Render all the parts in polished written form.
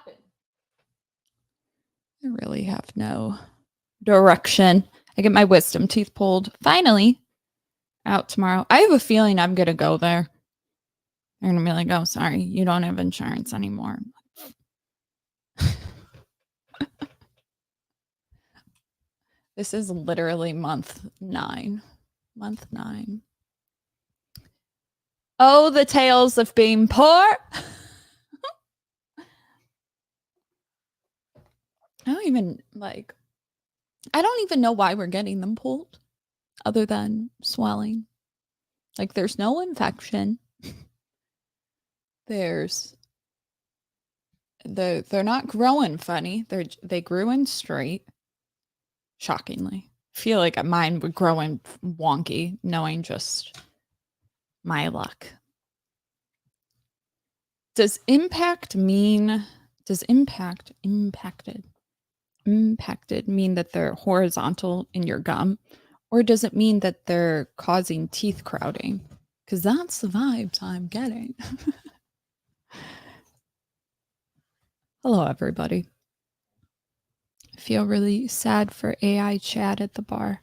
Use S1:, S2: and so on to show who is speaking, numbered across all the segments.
S1: happened? I really have no direction. I get my wisdom teeth pulled finally out tomorrow. I have a feeling I'm going to go there. They're going to be like, oh, sorry, you don't have insurance anymore. This is literally month 9. Month 9. Oh, the tales of being poor. I don't even know why we're getting them pulled other than swelling. Like, there's no infection. They're not growing funny. They grew in straight. Shockingly. I feel like mine would grow in wonky, knowing just my luck. Does impacted mean that they're horizontal in your gum? Or does it mean that they're causing teeth crowding? Because that's the vibes I'm getting. Hello, everybody. I feel really sad for AI Chad at the bar.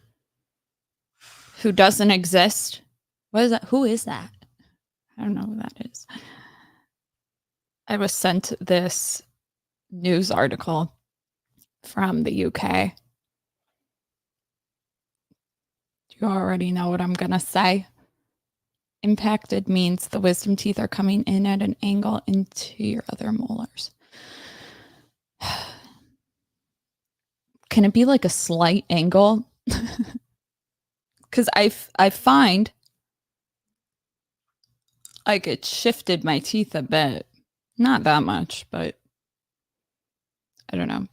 S1: Who doesn't exist. What is that? Who is that? I don't know who that is. I was sent this news article from the UK. You already know what I'm going to say. Impacted means the wisdom teeth are coming in at an angle into your other molars. Can it be like a slight angle? Because I find like it shifted my teeth a bit. Not that much, but I don't know.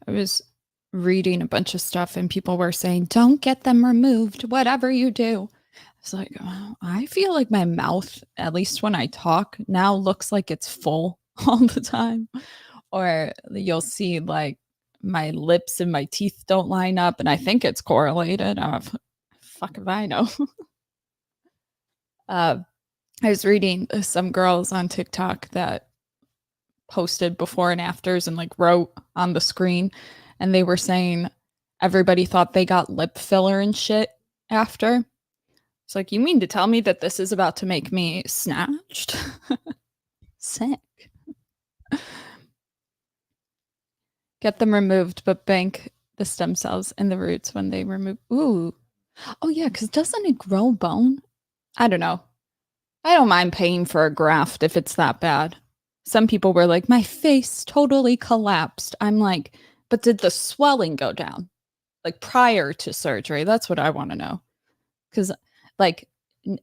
S1: I was reading a bunch of stuff and people were saying, don't get them removed, whatever you do. It's like, oh, I feel like my mouth, at least when I talk, now looks like it's full all the time. Or you'll see like my lips and my teeth don't line up, and I think it's correlated. Fuck if I know. I was reading some girls on TikTok that posted before and afters and like wrote on the screen, and they were saying everybody thought they got lip filler and shit after. It's like, you mean to tell me that this is about to make me snatched? Sick. Get them removed, but bank the stem cells in the roots when they remove. Ooh. Oh, yeah, because doesn't it grow bone? I don't know. I don't mind paying for a graft if it's that bad. Some people were like, my face totally collapsed. I'm like, but did the swelling go down? Like prior to surgery? That's what I want to know. Because like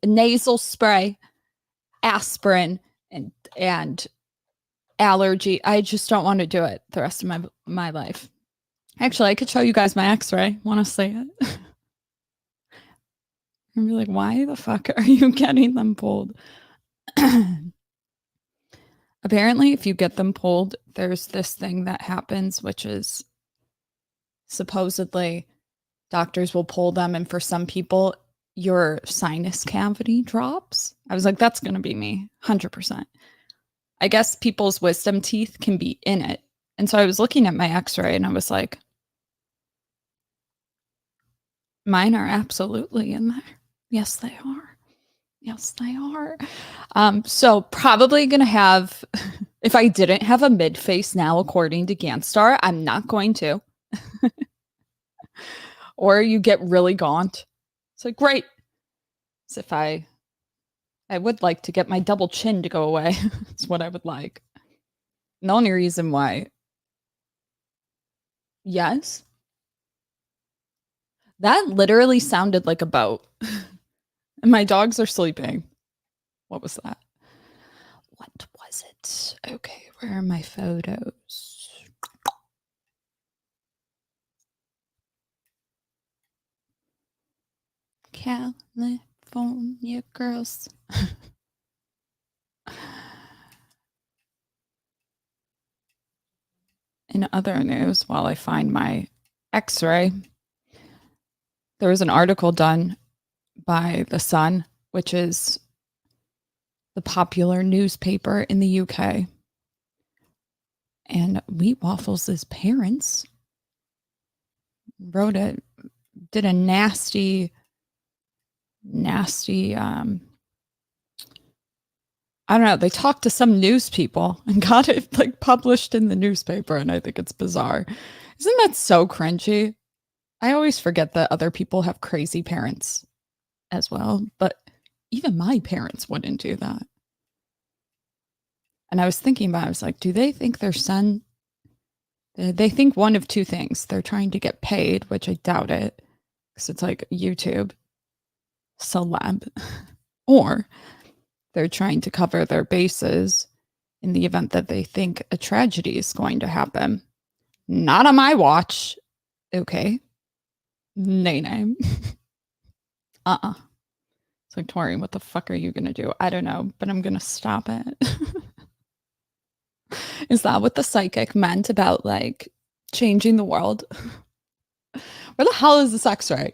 S1: nasal spray, aspirin, and allergy, I just don't want to do it the rest of my life. Actually, I could show you guys my x-ray. Want to see it? And be like, why the fuck are you getting them pulled? Apparently, if you get them pulled, there's this thing that happens, which is supposedly doctors will pull them, and for some people, your sinus cavity drops. I was like, that's going to be me, 100%. I guess people's wisdom teeth can be in it. And so I was looking at my x-ray and I was like, mine are absolutely in there. Yes, they are. Yes, they are. So probably going to have, if I didn't have a mid-face now, according to Ganstar, I'm not going to. Or you get really gaunt. It's like, great. As if I would like to get my double chin to go away. It's what I would like. And the only reason why. Yes. That literally sounded like a boat. And my dogs are sleeping. What was that? What was it? Okay, where are my photos? California girls. In other news, while I find my x-ray, there was an article done by The Sun, which is the popular newspaper in the UK. And Wheat Waffles' parents did a nasty, I don't know, they talked to some news people and got it like published in the newspaper, and I think it's bizarre. Isn't that so cringy? I always forget that other people have crazy parents as well, but even my parents wouldn't do that. And I was thinking about it, I was like, do they think their son, they think one of two things. They're trying to get paid, which I doubt it, because it's like YouTube, celeb, or they're trying to cover their bases in the event that they think a tragedy is going to happen. Not on my watch. Okay. Nay, nay. It's like, Tori, what the fuck are you going to do? I don't know, but I'm going to stop it. Is that what the psychic meant about like changing the world? Where the hell is this x-ray?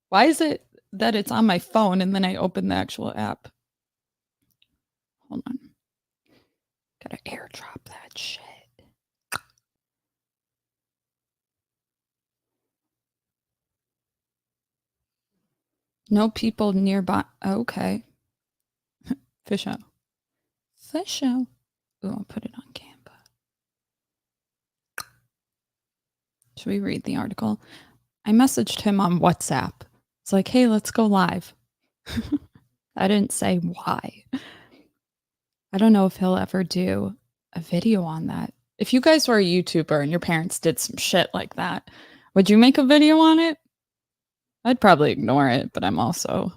S1: Why is it that it's on my phone and then I open the actual app? Hold on. Gotta airdrop that shit. No people nearby. Okay. Fish out. Fish out. Ooh, I'll put it on Canva. Should we read the article? I messaged him on WhatsApp. It's like, hey, let's go live. I didn't say why. I don't know if he'll ever do a video on that. If you guys were a YouTuber and your parents did some shit like that, would you make a video on it? I'd probably ignore it, but I'm also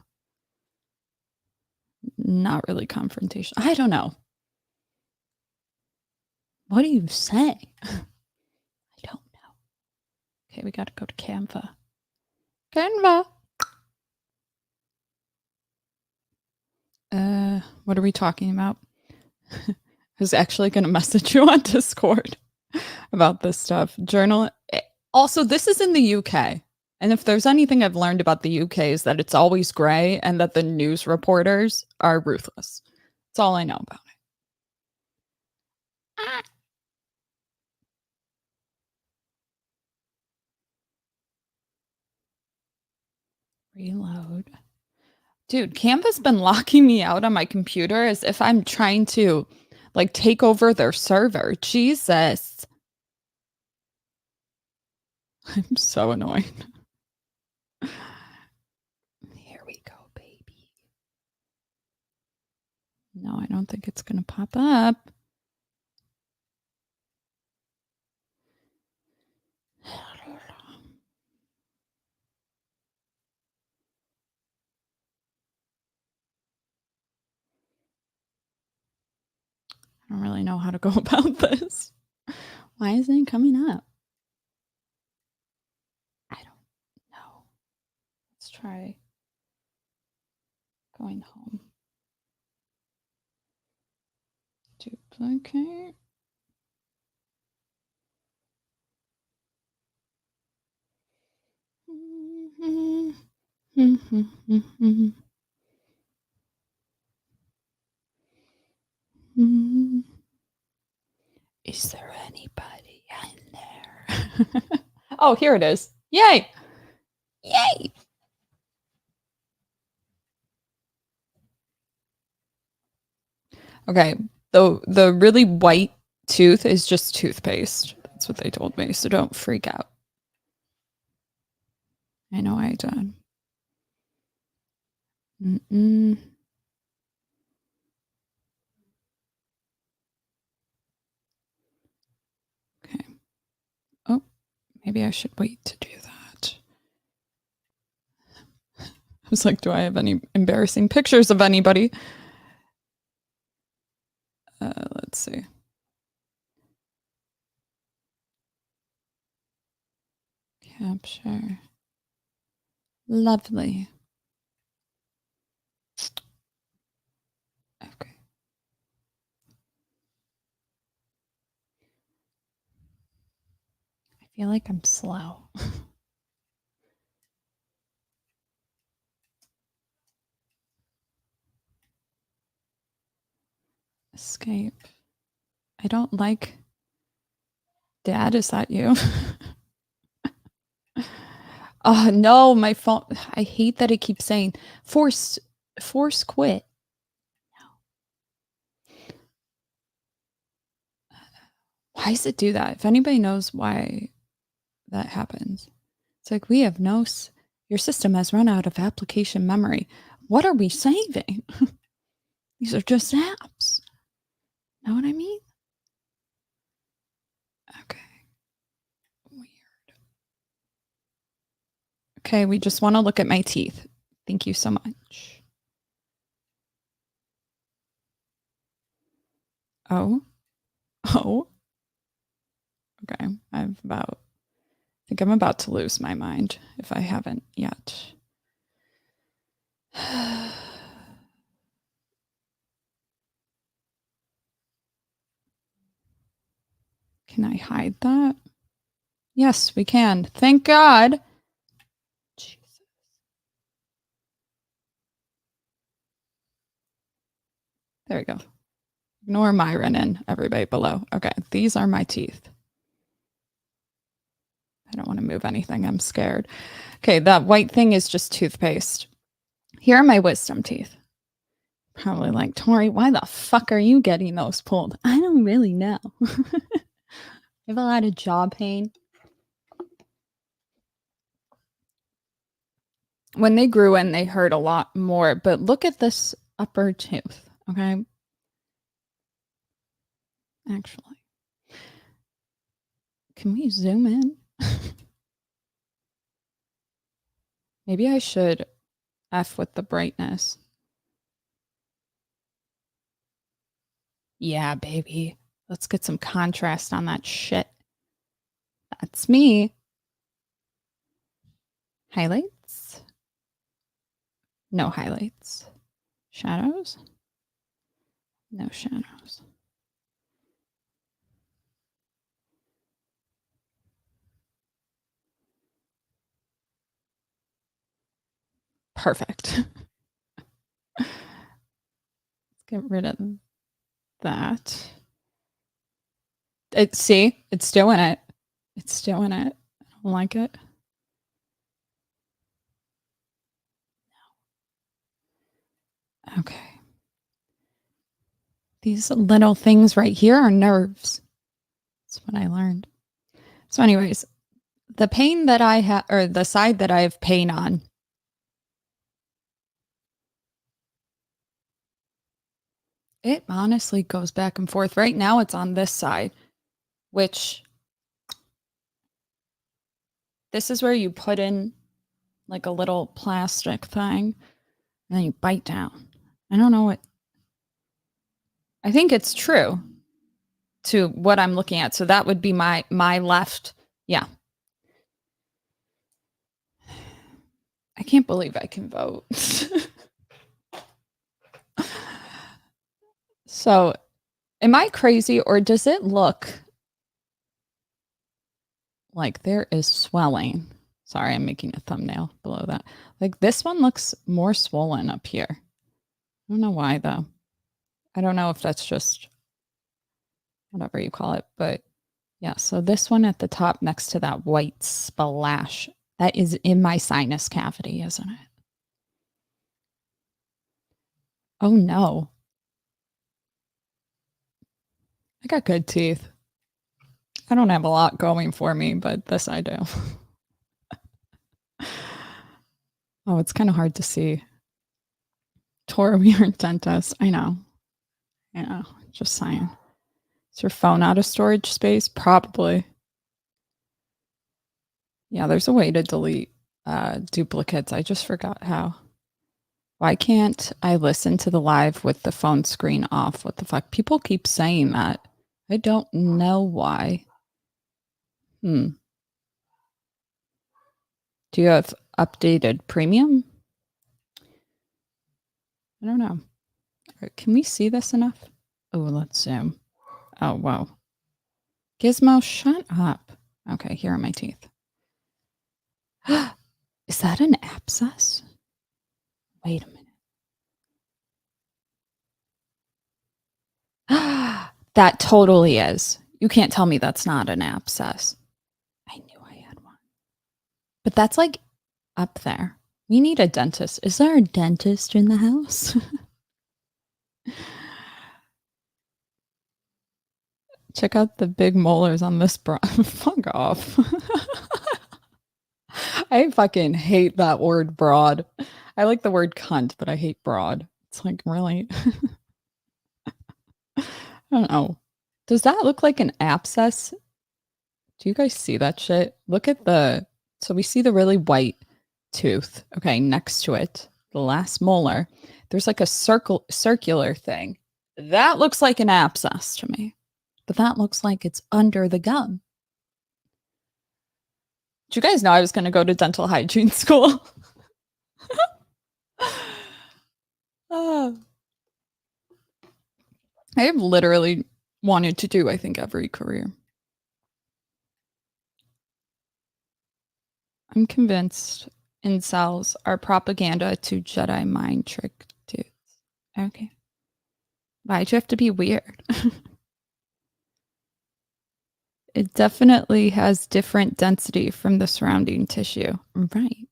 S1: not really confrontational. I don't know. What do you say? I don't know. Okay, we got to go to Canva. Canva. What are we talking about? I was actually going to message you on Discord about this stuff. Journal. Also, this is in the UK. And if there's anything I've learned about the UK is that it's always gray and that the news reporters are ruthless. That's all I know about it. Reload. Dude, Canva's been locking me out on my computer as if I'm trying to like take over their server. Jesus. I'm so annoyed. Here we go, baby. No, I don't think it's going to pop up. I don't really know how to go about this. Why isn't it coming up? I don't know. Let's try going home. Duplicate. Is there anybody in there? Oh, here it is. Yay! Yay! Okay, the really white tooth is just toothpaste. That's what they told me, so don't freak out. I know I did. Okay. Oh, maybe I should wait to do that. I was like, do I have any embarrassing pictures of anybody? Let's see. Capture. Lovely. Okay. I feel like I'm slow. Escape. I don't like Dad, is that you? Oh, no, my phone. I hate that it keeps saying force quit. Why does it do that? If anybody knows why that happens, it's like we have your system has run out of application memory. What are we saving? These are just apps. Know what I mean? Okay. Weird. Okay, we just want to look at my teeth. Thank you so much. Oh. Oh. Okay. I think I'm about to lose my mind if I haven't yet. Can I hide that? Yes, we can. Thank God. Jesus. There we go. Ignore Myron and everybody below. Okay, these are my teeth. I don't want to move anything. I'm scared. Okay, that white thing is just toothpaste. Here are my wisdom teeth. Probably like, Tori, why the fuck are you getting those pulled? I don't really know. I have a lot of jaw pain. When they grew in, they hurt a lot more. But look at this upper tooth, okay? Actually, can we zoom in? Maybe I should F with the brightness. Yeah, baby. Let's get some contrast on that shit. That's me. Highlights? No highlights. Shadows? No shadows. Perfect. Let's get rid of that. See, it's still in it. It's still in it. I don't like it. Okay. These little things right here are nerves. That's what I learned. So anyways, the pain that I have, or the side that I have pain on, it honestly goes back and forth. Right now it's on this side, which this is where you put in like a little plastic thing and then you bite down. I don't know what. I think it's true to what I'm looking at. So that would be my left. Yeah. I can't believe I can vote. So, am I crazy or does it look like there is swelling? Sorry, I'm making a thumbnail below that. Like this one looks more swollen up here. I don't know why though. I don't know if that's just whatever you call it, but yeah. So this one at the top next to that white splash, that is in my sinus cavity, isn't it? Oh no. I got good teeth. I don't have a lot going for me, but this I do. Oh, it's kind of hard to see. Tor, we aren't dentists. I know. Just saying. Is your phone out of storage space? Probably. Yeah, there's a way to delete duplicates. I just forgot how. Why can't I listen to the live with the phone screen off? What the fuck? People keep saying that. I don't know why. Do you have updated premium? I don't know. Can we see this enough? Oh, let's zoom. Oh, wow. Gizmo, shut up. Okay, here are my teeth. Is that an abscess? Wait a minute. That totally is. You can't tell me that's not an abscess. I knew I had one. But that's like up there. We need a dentist. Is there a dentist in the house? Check out the big molars on this bra. Fuck off. I fucking hate that word broad. I like the word cunt, but I hate broad. It's like, really? I don't know. Does that look like an abscess? Do you guys see that shit? Look at so we see the really white tooth. Okay, next to it, the last molar, there's like a circular thing. That looks like an abscess to me. But that looks like it's under the gum. Do you guys know I was going to go to dental hygiene school? I have literally wanted to do, I think, every career. I'm convinced incels are propaganda to Jedi mind trick dudes. Okay. Why'd you have to be weird? It definitely has different density from the surrounding tissue. Right.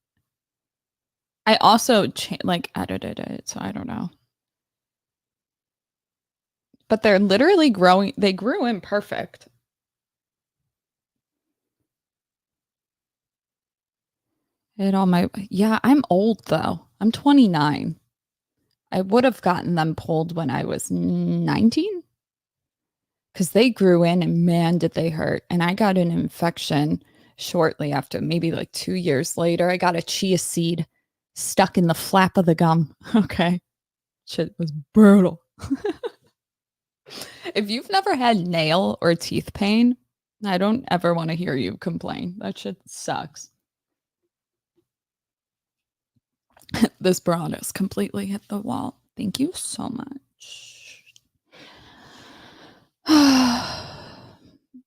S1: I also edited it, so I don't know. But they're literally growing. They grew in perfect. Yeah, I'm old though. I'm 29. I would have gotten them pulled when I was 19. Because they grew in and man, did they hurt. And I got an infection shortly after, maybe like 2 years later. I got a chia seed stuck in the flap of the gum. Okay. Shit was brutal. If you've never had nail or teeth pain, I don't ever want to hear you complain. That shit sucks. This broad has completely hit the wall. Thank you so much.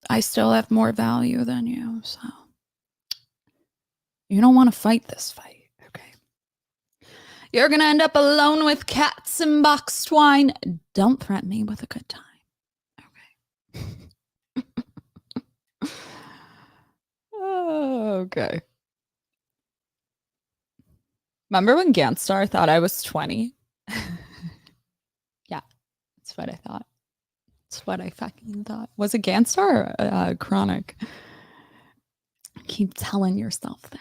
S1: I still have more value than you, so you don't want to fight this fight, okay? You're gonna end up alone with cats and boxed wine. Don't threaten me with a good time, okay? Okay. Remember when Ganstar thought I was 20? Yeah, that's what I thought. That's what I fucking thought. Was it Ganstar or Chronic? Keep telling yourself that.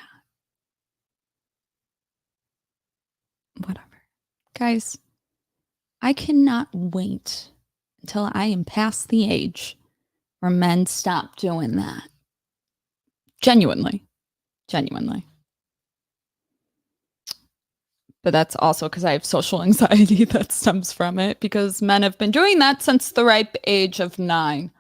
S1: Whatever. Guys, I cannot wait until I am past the age where men stop doing that. Genuinely. But that's also because I have social anxiety that stems from it, because men have been doing that since the ripe age of 9.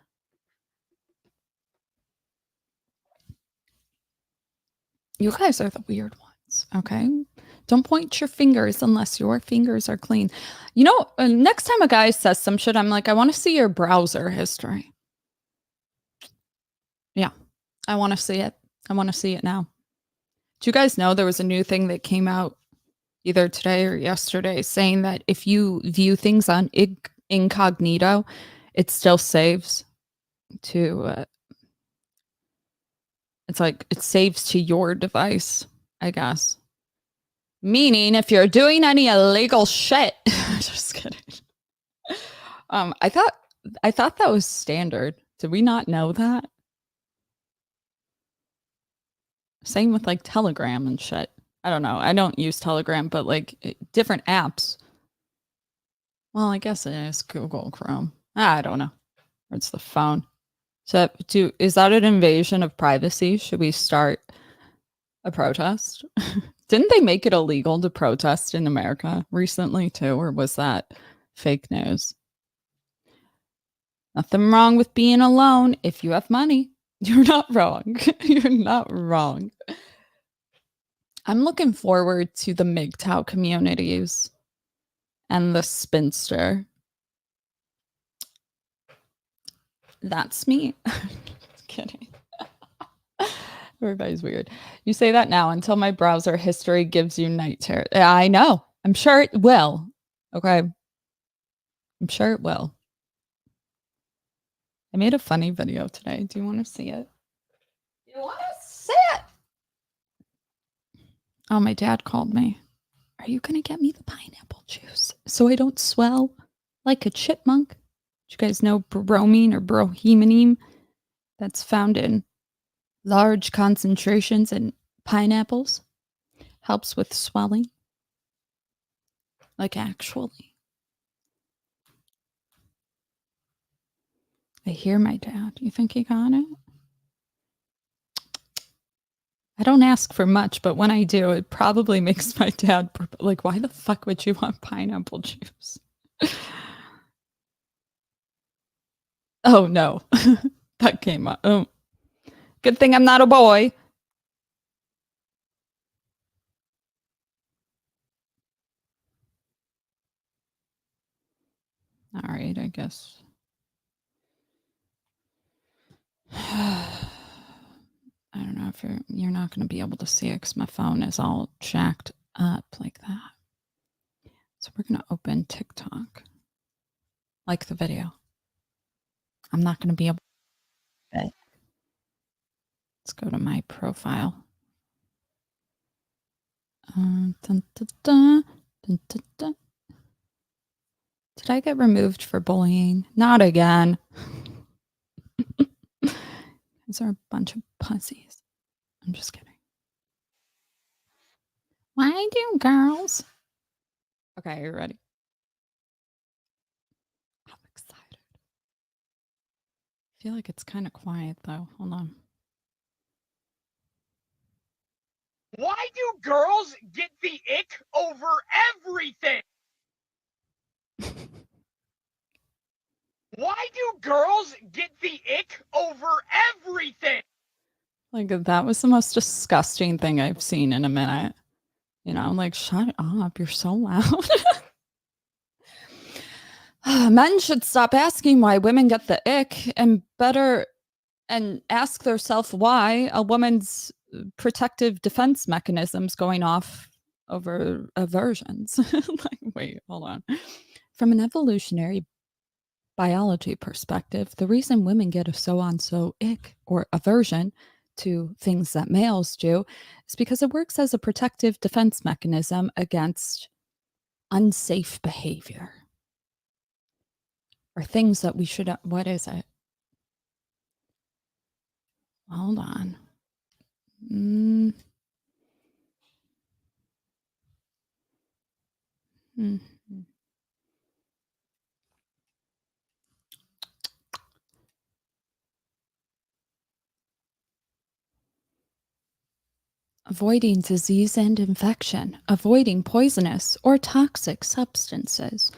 S1: You guys are the weird ones, okay? Don't point your fingers unless your fingers are clean. You know, next time a guy says some shit, I'm like, I want to see your browser history. Yeah, I want to see it. I want to see it now. Do you guys know there was a new thing that came out either today or yesterday saying that if you view things on incognito, it still saves to, it's like it saves to your device, I guess. Meaning if you're doing any illegal shit, just kidding. I thought that was standard. Did we not know that? Same with like Telegram and shit. I don't know. I don't use Telegram, but like different apps. Well, I guess it is Google Chrome. I don't know. Or it's the phone. So is that an invasion of privacy? Should we start a protest? Didn't they make it illegal to protest in America recently too? Or was that fake news? Nothing wrong with being alone if you have money. You're not wrong. You're not wrong. I'm looking forward to the MGTOW communities and the spinster. That's me. Just kidding. Everybody's weird. You say that now until my browser history gives you night terror. I know. I'm sure it will. Okay. I'm sure it will. I made a funny video today. Do you want to see it? You want to see it? Oh, my dad called me. Are you going to get me the pineapple juice so I don't swell like a chipmunk? Do you guys know bromine or brohemine? That's found in large concentrations in pineapples. Helps with swelling. Like, actually. I hear my dad. You think he got it? I don't ask for much, but when I do, it probably makes my dad like, why the fuck would you want pineapple juice? Oh, no. That came up. Oh. Good thing I'm not a boy. All right, I guess. I don't know if you're not going to be able to see it because my phone is all jacked up like that. So we're going to open TikTok. Like the video. I'm not going to be able to. Let's go to my profile. Dun, dun, dun, dun, dun, dun. Did I get removed for bullying? Not again. These are a bunch of pussies. I'm just kidding. Why do girls? Okay, you're ready. I'm excited. I feel like it's kind of quiet though. Hold on.
S2: Why do girls get the ick over everything? Why do girls get the ick over everything?
S1: Like, that was the most disgusting thing I've seen in a minute. You know, like, shut up. You're so loud. Men should stop asking why women get the ick and better and ask themselves why a woman's protective defense mechanisms going off over aversions. Like, wait, hold on. From an evolutionary biology perspective, the reason women get a so ick or aversion to things that males do is because it works as a protective defense mechanism against unsafe behavior or things that we should. What is it? Hold on. Mm. Mm-hmm. Avoiding disease and infection, avoiding poisonous or toxic substances,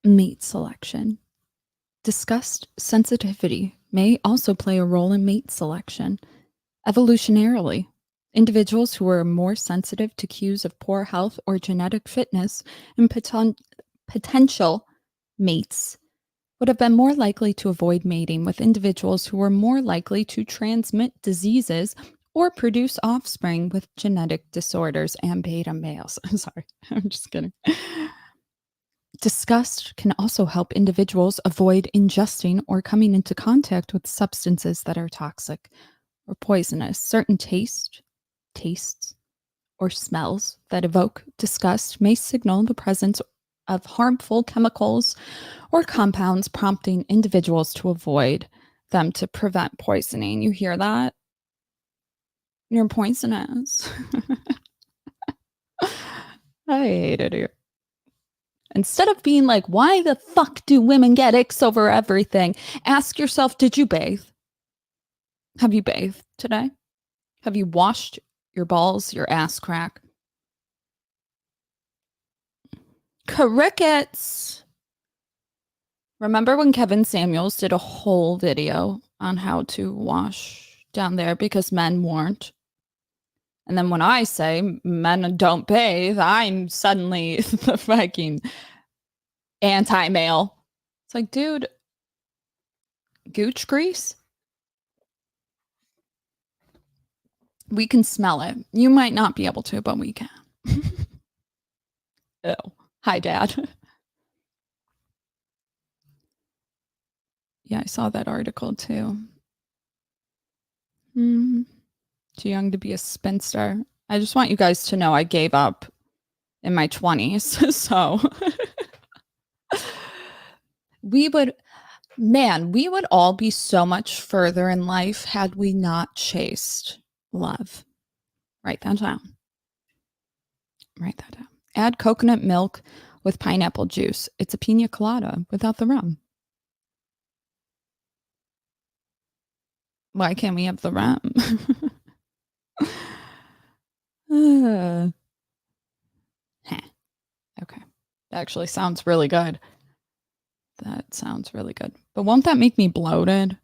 S1: mate selection. Disgust sensitivity may also play a role in mate selection. Evolutionarily, individuals who are more sensitive to cues of poor health or genetic fitness and potential mates would have been more likely to avoid mating with individuals who were more likely to transmit diseases or produce offspring with genetic disorders and beta males. I'm sorry, I'm just kidding. Disgust can also help individuals avoid ingesting or coming into contact with substances that are toxic or poisonous. Certain tastes, or smells that evoke disgust may signal the presence of harmful chemicals or compounds, prompting individuals to avoid them to prevent poisoning. You hear that? You're poisonous. I hate it here. Instead of being like, why the fuck do women get icks over everything? Ask yourself, did you bathe? Have you bathed today? Have you washed your balls, your ass crack? Crickets. Remember when Kevin Samuels did a whole video on how to wash down there because men weren't? And then when I say men don't bathe, I'm suddenly the fucking anti-male. It's like, dude, gooch grease? We can smell it. You might not be able to, but we can. Ew. Hi, Dad. Yeah, I saw that article too. Too young to be a spinster. I just want you guys to know I gave up in my 20s. So we would all be so much further in life had we not chased love. Write that down. Write that down. Add coconut milk with pineapple juice. It's a pina colada without the rum. Why can't we have the rum? Okay. That actually sounds really good. That sounds really good. But won't that make me bloated?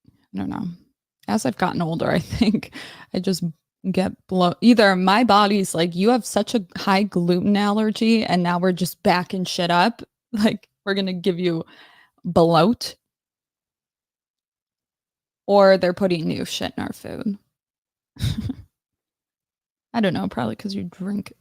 S1: I don't know. As I've gotten older, I think I just get either my body's like, you have such a high gluten allergy and now we're just backing shit up. Like we're going to give you bloat. Or they're putting new shit in our food. I don't know, probably because you drink.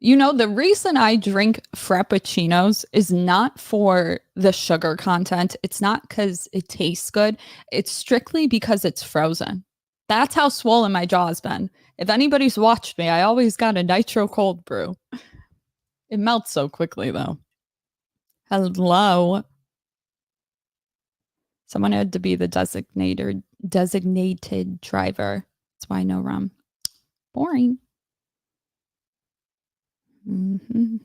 S1: You know, the reason I drink Frappuccinos is not for the sugar content. It's not because it tastes good. It's strictly because it's frozen. That's how swollen my jaw's been. If anybody's watched me, I always got a nitro cold brew. It melts so quickly, though. Hello. Someone had to be the designated driver. That's why no rum. Boring. Mm-hmm.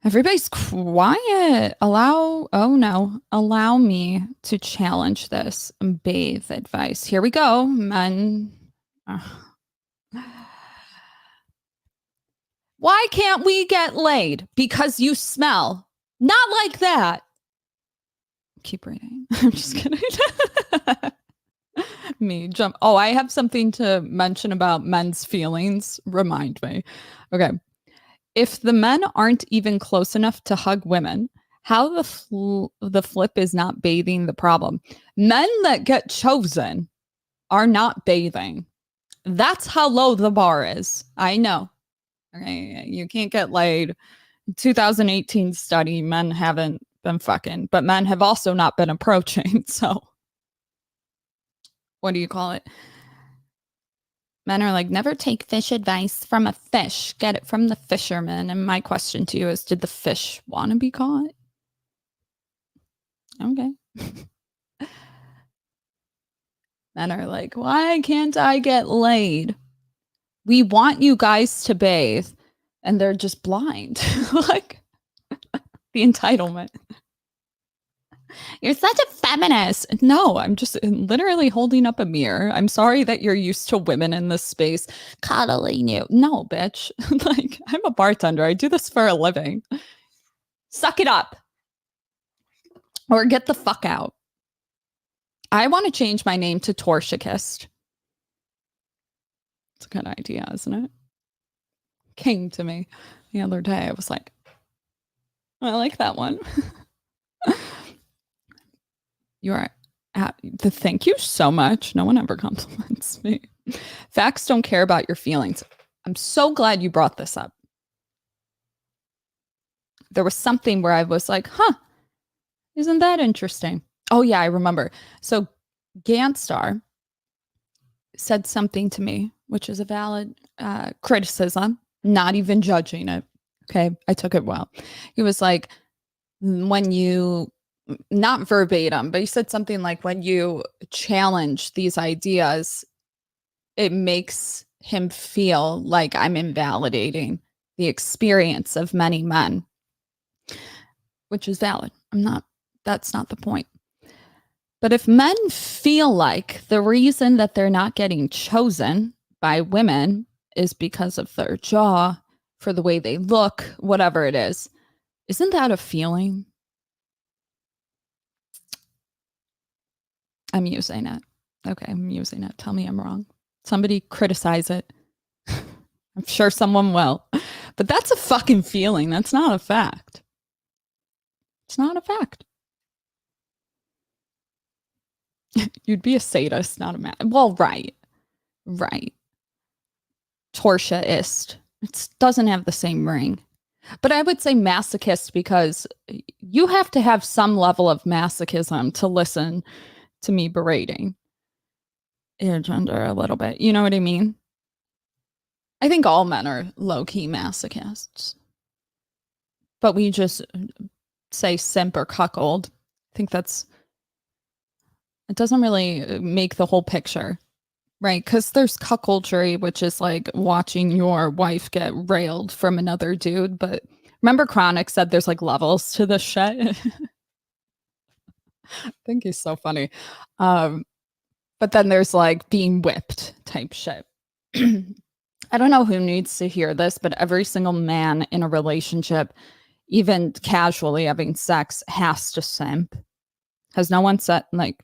S1: Everybody's quiet. Allow me to challenge this bathe advice. Here we go, men. Why can't we get laid? Because you smell. Not like that. Keep reading. I'm just kidding. Me jump. Oh, I have something to mention about men's feelings. Remind me. Okay. If the men aren't even close enough to hug women, how the flip is not bathing the problem. Men that get chosen are not bathing. That's how low the bar is. I know. Okay, you can't get laid. 2018 study, men haven't been fucking, but men have also not been approaching. So, what do you call it? Men are like, never take fish advice from a fish. Get it from the fisherman. And my question to you is, did the fish want to be caught? Okay. Men are like, why can't I get laid? We want you guys to bathe. And they're just blind. Like, the entitlement. You're such a feminist. No, I'm just literally holding up a mirror. I'm sorry that you're used to women in this space coddling you. No, bitch. Like, I'm a bartender. I do this for a living. Suck it up. Or get the fuck out. I want to change my name to Torshakist. It's a good idea, isn't it? Came to me the other day. I was like, I like that one. You are thank you so much. No one ever compliments me. Facts don't care about your feelings. I'm so glad you brought this up. There was something where I was like, isn't that interesting? Oh yeah, I remember. So Ganstar said something to me, which is a valid criticism, not even judging it. Okay, I took it well. He was like, when you, not verbatim, but he said something like, when you challenge these ideas, it makes him feel like I'm invalidating the experience of many men, which is valid. That's not the point. But if men feel like the reason that they're not getting chosen by women is because of their jaw, for the way they look, whatever it is, isn't that a feeling? I'm using it. Okay, I'm using it. Tell me I'm wrong. Somebody criticize it. I'm sure someone will. But that's a fucking feeling. That's not a fact. It's not a fact. You'd be a sadist, not a man. Well, right. Torshaa-ist. It doesn't have the same ring. But I would say masochist because you have to have some level of masochism to listen to me berating your gender a little bit. You know what I mean? I think all men are low-key masochists. But we just say simp or cuckold. I think it doesn't really make the whole picture, right? Because there's cuckoldry, which is like watching your wife get railed from another dude. But remember, Chronic said there's like levels to this shit. I think he's so funny. But then there's like being whipped type shit. I don't know who needs to hear this, but every single man in a relationship, even casually having sex, has to simp. Has no one said, like,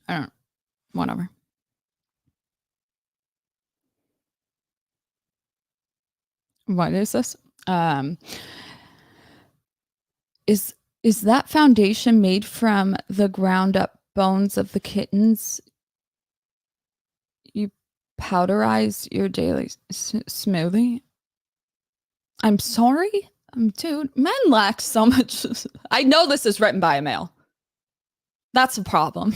S1: I don't know, whatever. What is this? Is that foundation made from the ground up bones of the kittens you powderize your daily smoothie? I'm sorry, dude. Men lack so much. I know this is written by a male. That's a problem.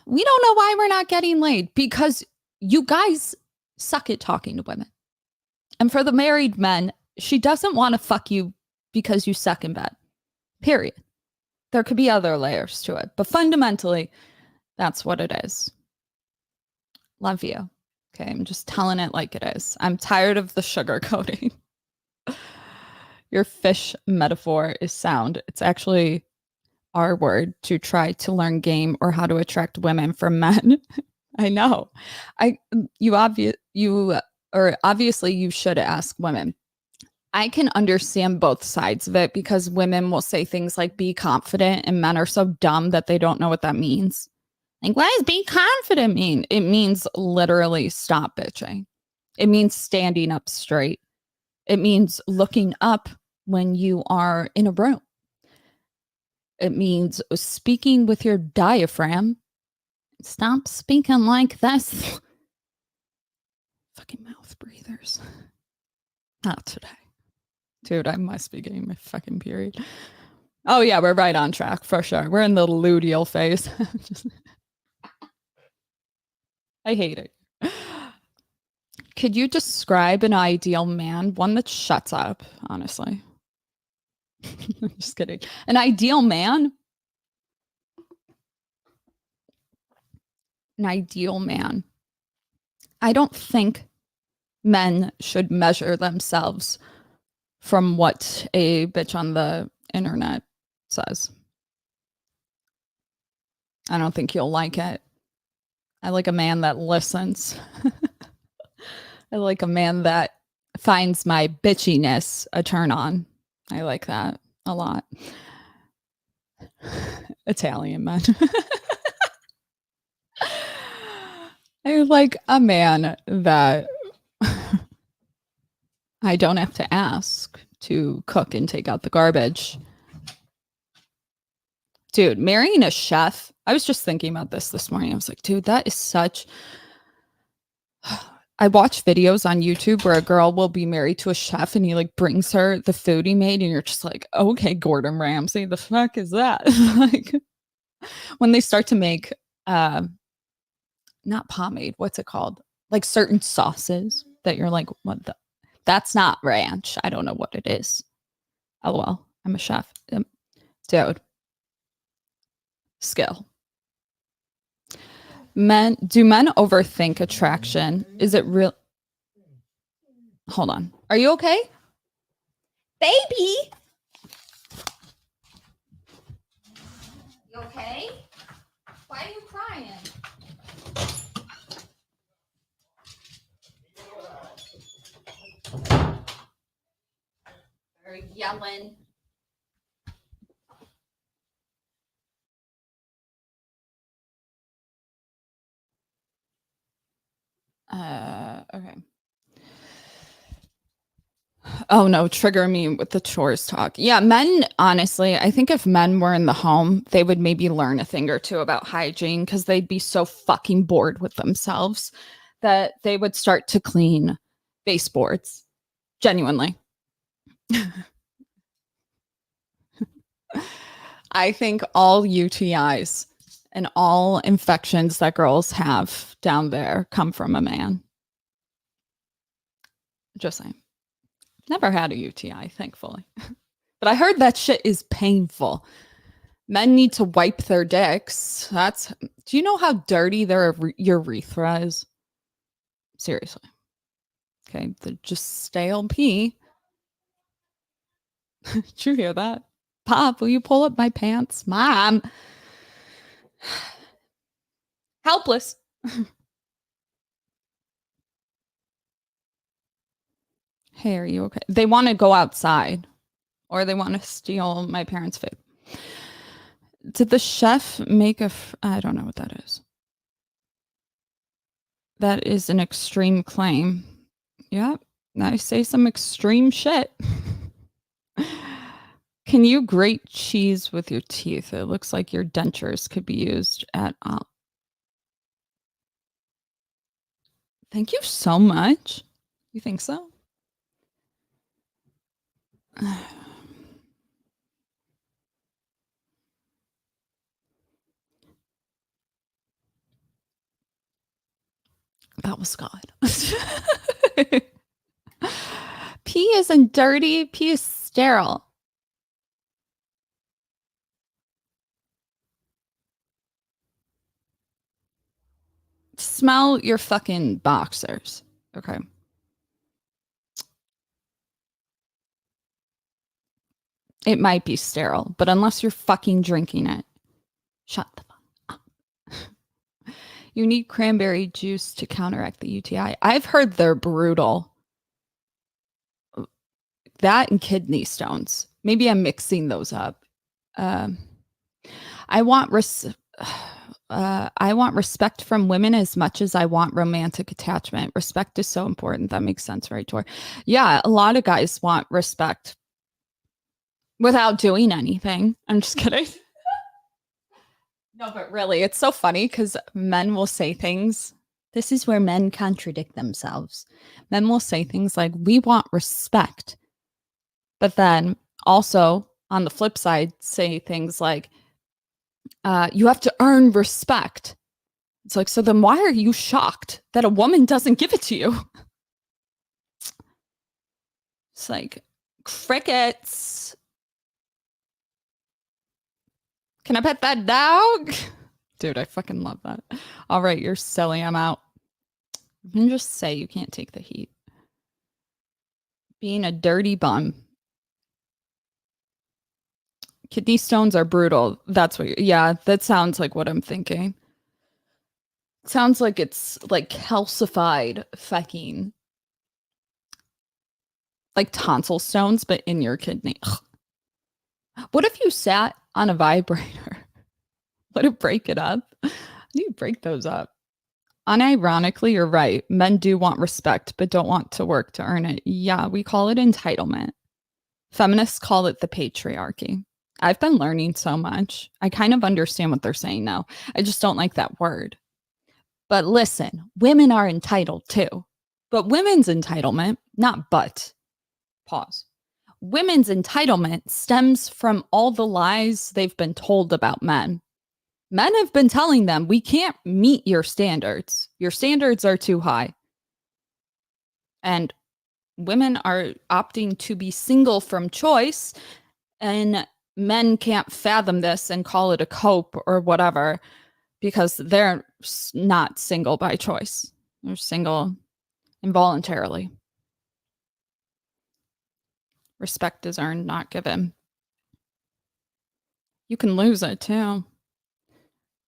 S1: We don't know why we're not getting laid because you guys suck at talking to women. And for the married men, she doesn't want to fuck you because you suck in bed. Period. There could be other layers to it, but fundamentally, that's what it is. Love you. Okay, I'm just telling it like it is. I'm tired of the sugarcoating. Your fish metaphor is sound. It's actually our word to try to learn game or how to attract women from men. I know. Obviously you should ask women. I can understand both sides of it because women will say things like be confident and men are so dumb that they don't know what that means. Like, what does be confident mean? It means literally stop bitching. It means standing up straight. It means looking up when you are in a room. It means speaking with your diaphragm. Stop speaking like this. Fucking mouth breathers. Not today. Dude, I must be getting my fucking period. Oh yeah, we're right on track for sure. We're in the luteal phase. I hate it. Could you describe an ideal man? One that shuts up, honestly. I'm just kidding. An ideal man? An ideal man. I don't think men should measure themselves from what a bitch on the internet says. I don't think you'll like it. I like a man that listens. I like a man that finds my bitchiness a turn on. I like that a lot. Italian men. I like a man that I don't have to ask to cook and take out the garbage. Dude, marrying a chef, I was just thinking about this morning. I was like, dude, that is such... I watch videos on YouTube where a girl will be married to a chef and he like brings her the food he made and you're just like, okay, Gordon Ramsay, the fuck is that? Like when they start to make not pomade, what's it called? Like certain sauces that you're like, what the? That's not ranch. I don't know what it is. LOL. I'm a chef. Dude. Skill. Do men overthink attraction? Is it real? Hold on. Are you okay? Baby? You okay? Why are you crying? They're yelling. Okay. Oh no, trigger me with the chores talk. Yeah, men, honestly, I think if men were in the home, they would maybe learn a thing or two about hygiene because they'd be so fucking bored with themselves that they would start to clean baseboards. Genuinely. I think all UTIs and all infections that girls have down there come from a man. Just saying. Never had a UTI, thankfully. But I heard that shit is painful. Men need to wipe their dicks. Do you know how dirty your urethra is? Seriously. Okay, just stale pee. Did you hear that? Pop, will you pull up my pants? Mom. Helpless. Hey, are you okay? They want to go outside or they want to steal my parents' food. Did the chef make I don't know what that is. That is an extreme claim. Yep. I say some extreme shit. Can you grate cheese with your teeth? It looks like your dentures could be used at all. Thank you so much. You think so? That was God. Pee isn't dirty. Pee is sterile. Smell your fucking boxers. Okay. It might be sterile, but unless you're fucking drinking it, shut the fuck up. You need cranberry juice to counteract the UTI. I've heard they're brutal. That and kidney stones. Maybe I'm mixing those up. I want respect from women as much as I want romantic attachment. Respect is so important. That makes sense, right, Tor? Yeah, a lot of guys want respect without doing anything. I'm just kidding. No, but really, it's so funny because men will say things. This is where men contradict themselves. Men will say things like, we want respect. But then also on the flip side, say things like, you have to earn respect. It's like, so then why are you shocked that a woman doesn't give it to you? It's like, crickets. Can I pet that dog? Dude, I fucking love that. All right, you're silly. I'm out. You can just say you can't take the heat. Being a dirty bum. Kidney stones are brutal. That's what yeah, that sounds like what I'm thinking. Sounds like it's like calcified fucking like tonsil stones, but in your kidney. Ugh. What if you sat on a vibrator? Would it break it up? How do you break those up? Unironically, you're right. Men do want respect, but don't want to work to earn it. Yeah, we call it entitlement. Feminists call it the patriarchy. I've been learning so much. I kind of understand what they're saying now. I just don't like that word. But listen, women are entitled too. But women's entitlement, not but, pause. Women's entitlement stems from all the lies they've been told about men. Men have been telling them, we can't meet your standards. Your standards are too high. And women are opting to be single from choice, and men can't fathom this and call it a cope or whatever because they're not single by choice. They're single involuntarily. Respect is earned, not given. You can lose it too.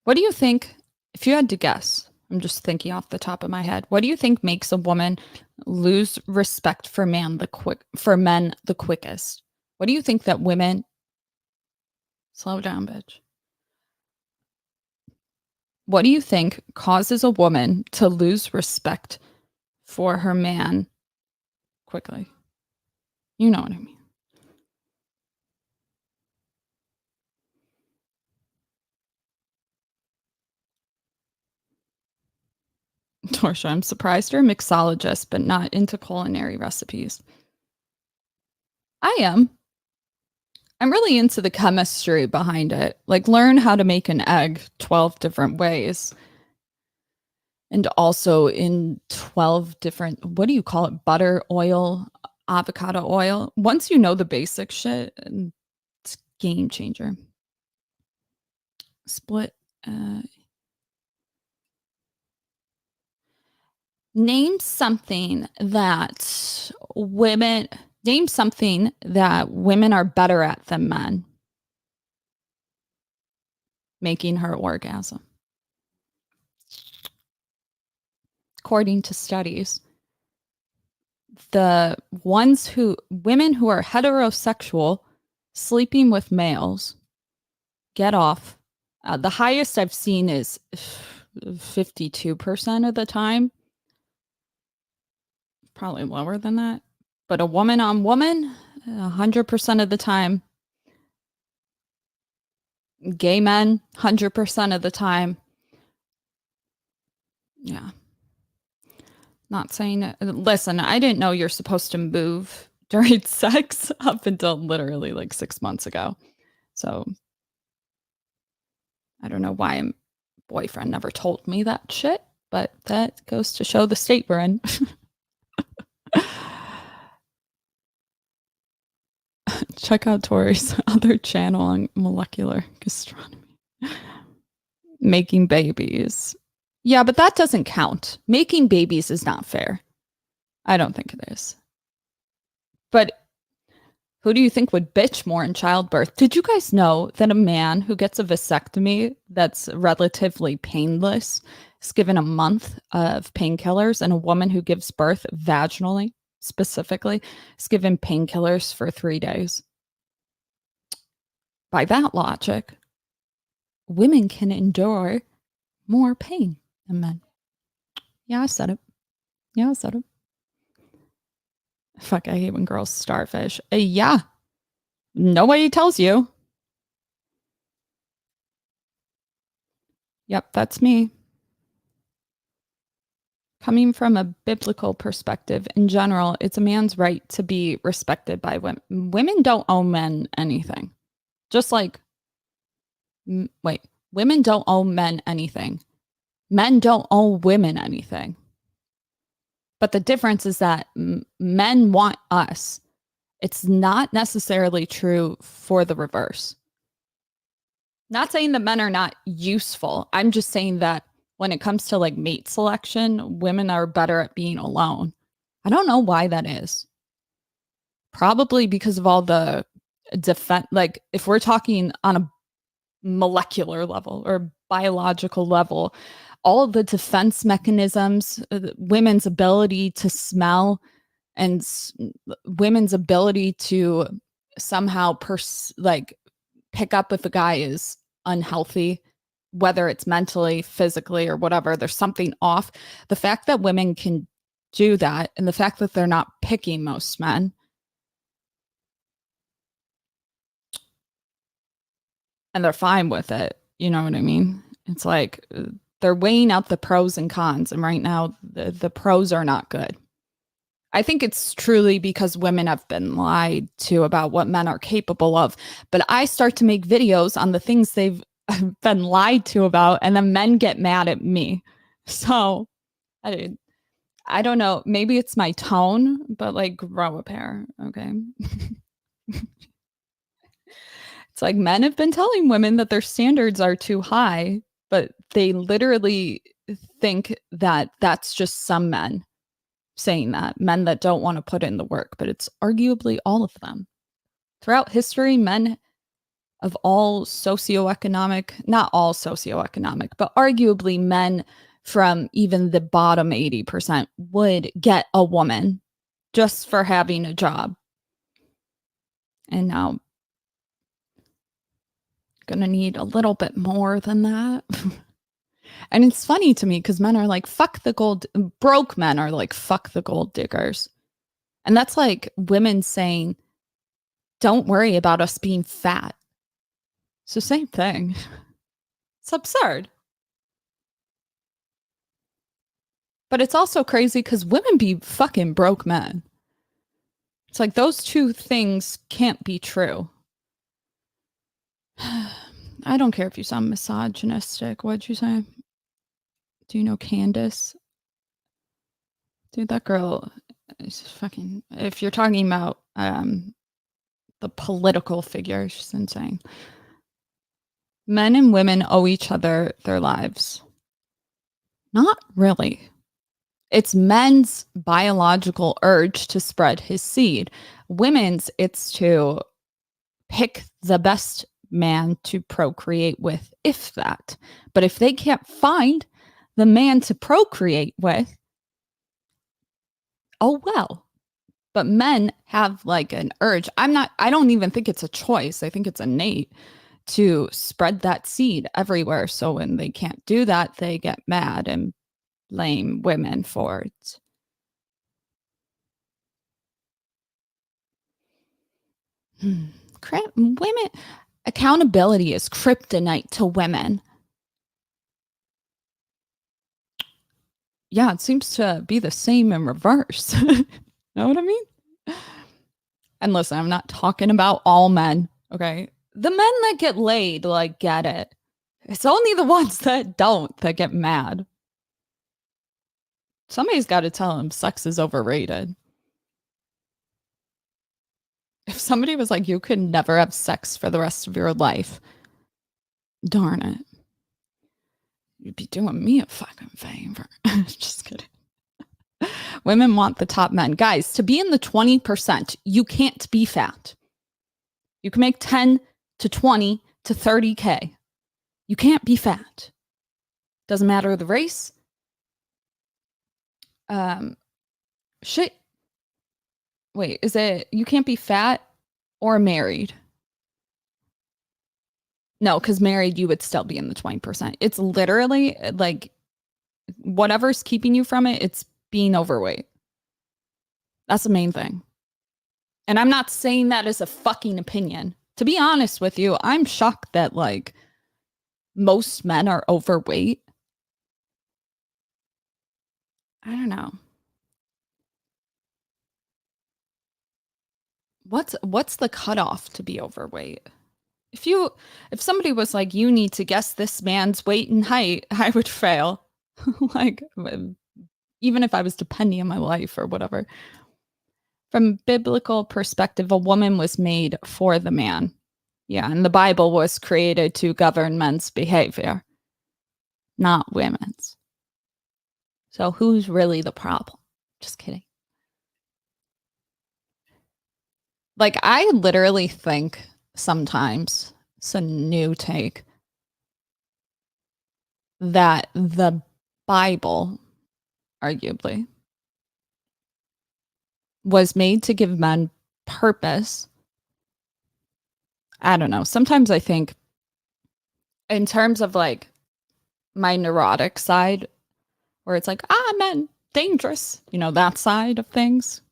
S1: What do you think, if you had to guess, I'm just thinking off the top of my head, what do you think makes a woman lose respect for men the quickest? What do you think that women slow down, bitch? What do you think causes a woman to lose respect for her man quickly? You know what I mean. Torshaa, I'm surprised you're a mixologist, but not into culinary recipes. I am. I'm really into the chemistry behind it. Like, learn how to make an egg 12 different ways. And also in 12 different, what do you call it? Butter, oil, avocado oil. Once you know the basic shit, it's game changer. Split. Name something that women are better at than men. Making her orgasm. According to studies, women who are heterosexual sleeping with males get off. The highest I've seen is 52% of the time. Probably lower than that. But a woman on woman, 100% of the time. Gay men, 100% of the time. Yeah. Not saying it. Listen, I didn't know you're supposed to move during sex up until literally like 6 months ago. So I don't know why my boyfriend never told me that shit, but that goes to show the state we're in. Check out Tori's other channel on molecular gastronomy. Making babies. Yeah, but that doesn't count. Making babies is not fair. I don't think it is. But who do you think would bitch more in childbirth? Did you guys know that a man who gets a vasectomy that's relatively painless is given a month of painkillers, and a woman who gives birth vaginally, specifically, is given painkillers for 3 days? By that logic, women can endure more pain than men. Yeah, I said it. Yeah, I said it. Fuck, I hate when girls starfish. Yeah. Nobody tells you. Yep, that's me. Coming from a biblical perspective, in general, it's a man's right to be respected by women. Women don't owe men anything. Just like, wait, women don't owe men anything. Men don't owe women anything. But the difference is that men want us. It's not necessarily true for the reverse. Not saying that men are not useful. I'm just saying that when it comes to like mate selection, women are better at being alone. I don't know why that is. Probably because of all the defense, like if we're talking on a molecular level or biological level, all of the defense mechanisms, women's ability to smell, and women's ability to somehow pick up if a guy is unhealthy, whether it's mentally, physically, or whatever, there's something off. The fact that women can do that, and the fact that they're not picking most men, and they're fine with it. You know what I mean? It's like they're weighing out the pros and cons. And right now, the pros are not good. I think it's truly because women have been lied to about what men are capable of. But I start to make videos on the things they've been lied to about, and then men get mad at me. So I don't know. Maybe it's my tone, but like grow a pair. Okay. It's like men have been telling women that their standards are too high, but they literally think that that's just some men saying that, men that don't want to put in the work, but it's arguably all of them. Throughout history, men of all socioeconomic, not all socioeconomic, but arguably men from even the bottom 80% would get a woman just for having a job. And now gonna need a little bit more than that. And it's funny to me because men are like, fuck the gold, broke men are like, fuck the gold diggers. And that's like women saying, don't worry about us being fat. It's the same thing. It's absurd. But it's also crazy because women be fucking broke men. It's like those two things can't be true. I don't care if you sound misogynistic. What'd you say? Do you know Candace? Dude, that girl is fucking. If you're talking about the political figure, she's insane. Men and women owe each other their lives. Not really. It's men's biological urge to spread his seed. Women's, it's to pick the best man to procreate with, if that. But if they can't find the man to procreate with, oh well. But men have like an urge. I don't even think it's a choice. I think it's innate to spread that seed everywhere. So when they can't do that, they get mad and blame women for it. Women, accountability is kryptonite to women. Yeah, it seems to be the same in reverse. Know what I mean? And listen, I'm not talking about all men, okay? The men that get laid, like, get it. It's only the ones that don't that get mad. Somebody's got to tell them sex is overrated. If somebody was like, you could never have sex for the rest of your life, darn it. You'd be doing me a fucking favor. Just kidding. Women want the top men. Guys, to be in the 20%, you can't be fat. You can make 10 to 20 to 30K. You can't be fat. Doesn't matter the race. Shit. Wait, is it you can't be fat or married? No, because married, you would still be in the 20%. It's literally like whatever's keeping you from it, it's being overweight. That's the main thing. And I'm not saying that as a fucking opinion. To be honest with you, I'm shocked that like most men are overweight. I don't know. What's the cutoff to be overweight? If somebody was like, you need to guess this man's weight and height, I would fail. Like, even if I was depending on my life or whatever. From biblical perspective, a woman was made for the man. Yeah, and the Bible was created to govern men's behavior, not women's. So who's really the problem? Just kidding. Like, I literally think sometimes, it's a new take, that the Bible, arguably, was made to give men purpose. I don't know. Sometimes I think, in terms of like my neurotic side, where it's like, men, dangerous, that side of things.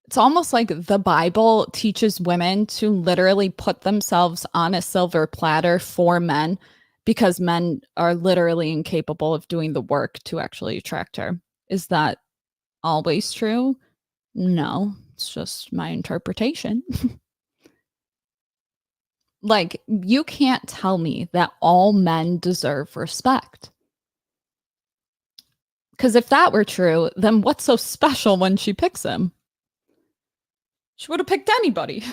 S1: It's almost like the Bible teaches women to literally put themselves on a silver platter for men because men are literally incapable of doing the work to actually attract her. Is that always true? No, it's just my interpretation. Like, you can't tell me that all men deserve respect. Because if that were true, then what's so special when she picks him? She would have picked anybody.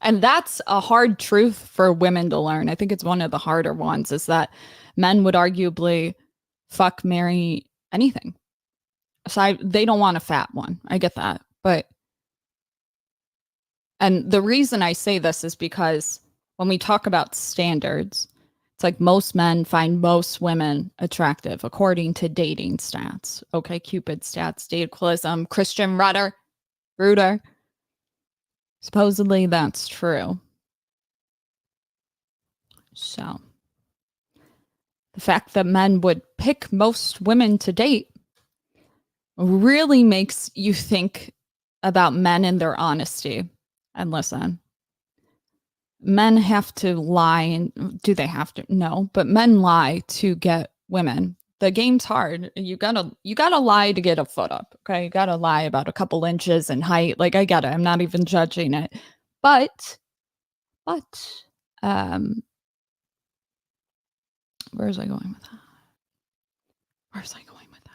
S1: And that's a hard truth for women to learn. I think it's one of the harder ones, is that men would arguably fuck, marry anything. So they don't want a fat one. I get that. And the reason I say this is because when we talk about standards, it's like most men find most women attractive according to dating stats. Okay, Cupid stats, Datequism, Christian Rudder. Supposedly that's true. So the fact that men would pick most women to date really makes you think about men and their honesty. And listen, men have to lie. And do they have to? No, but men lie to get women. The game's hard. You gotta lie to get a foot up. Okay. You gotta lie about a couple inches in height. Like I get it. I'm not even judging it. But um where was I going with that? Where's I going with that?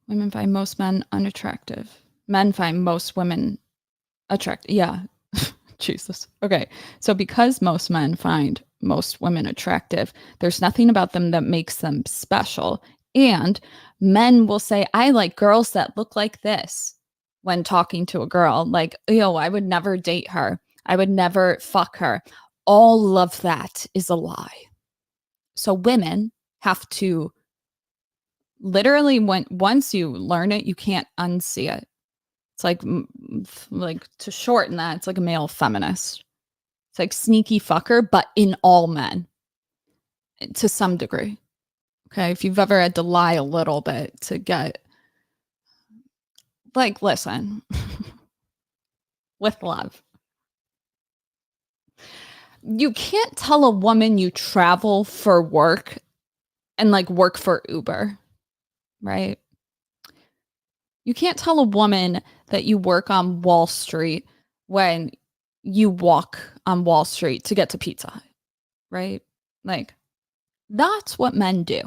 S1: Women find most men unattractive. Men find most women attractive. Yeah. Jesus. Okay. So because most men find most women attractive, there's nothing about them that makes them special. And men will say, I like girls that look like this when talking to a girl. Like, yo, I would never date her. I would never fuck her. All of that is a lie. So women have to literally, once you learn it, you can't unsee it. It's like to shorten that, it's like a male feminist. It's like sneaky fucker, but in all men to some degree. Okay. If you've ever had to lie a little bit to get, like, listen, with love. You can't tell a woman you travel for work and like work for Uber, right? You can't tell a woman that you work on Wall Street when you walk on Wall Street to get to Pizza Hut, right? Like, that's what men do.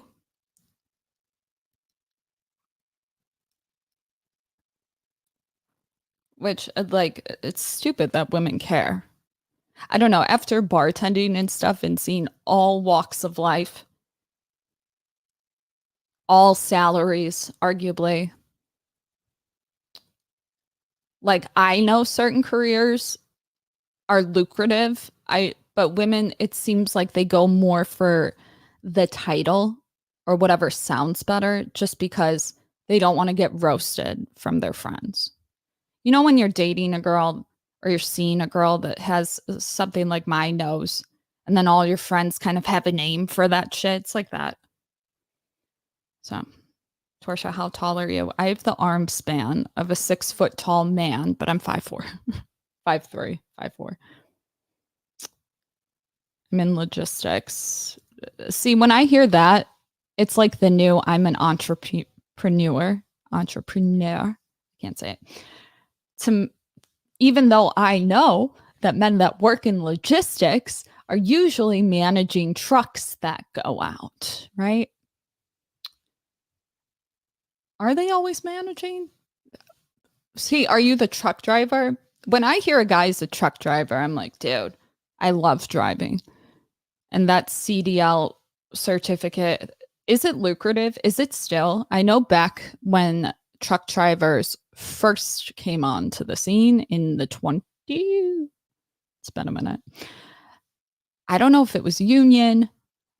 S1: Which, like, it's stupid that women care. I don't know. After bartending and stuff and seeing all walks of life, all salaries, arguably, like, I know certain careers are lucrative. But women, it seems like they go more for the title or whatever sounds better just because they don't want to get roasted from their friends. You know, when you're dating a girl or you're seeing a girl that has something like my nose, and then all your friends kind of have a name for that shit. It's like that. So, Torshaa, how tall are you? I have the arm span of a 6 foot tall man, but I'm 5'4", 5'3", 5'4". I'm in logistics. See, when I hear that, it's like the new I'm an entrepreneur. Entrepreneur. Can't say it. Even though I know that men that work in logistics are usually managing trucks that go out, right? Are they always managing? See, are you the truck driver? When I hear a guy's a truck driver, I'm like, dude, I love driving. And that CDL certificate, is it lucrative? Is it still? I know back when truck drivers first came onto the scene in the 20s, it's been a minute. I don't know if it was union.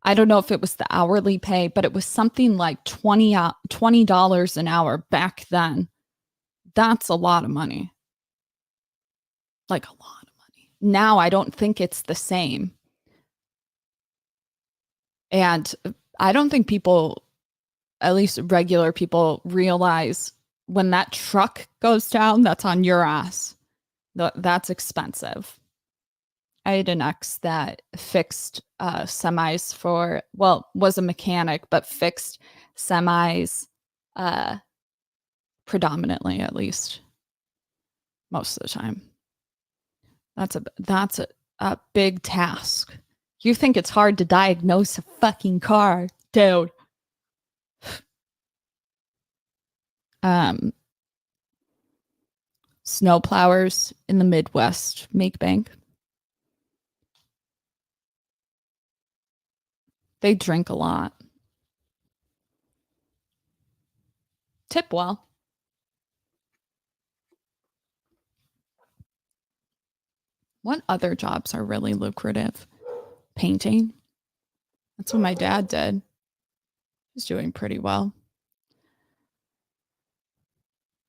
S1: I don't know if it was the hourly pay, but it was something like $20 an hour back then. That's a lot of money. Like a lot of money. Now I don't think it's the same. And I don't think people, at least regular people, realize when that truck goes down, that's on your ass. That's expensive. I had an ex that fixed semis for, well, was a mechanic, but fixed semis predominantly, at least most of the time. That's a big task. You think it's hard to diagnose a fucking car, dude. Snowplowers in the Midwest make bank. They drink a lot. Tip well. What other jobs are really lucrative? Painting. That's what my dad did. He's doing pretty well.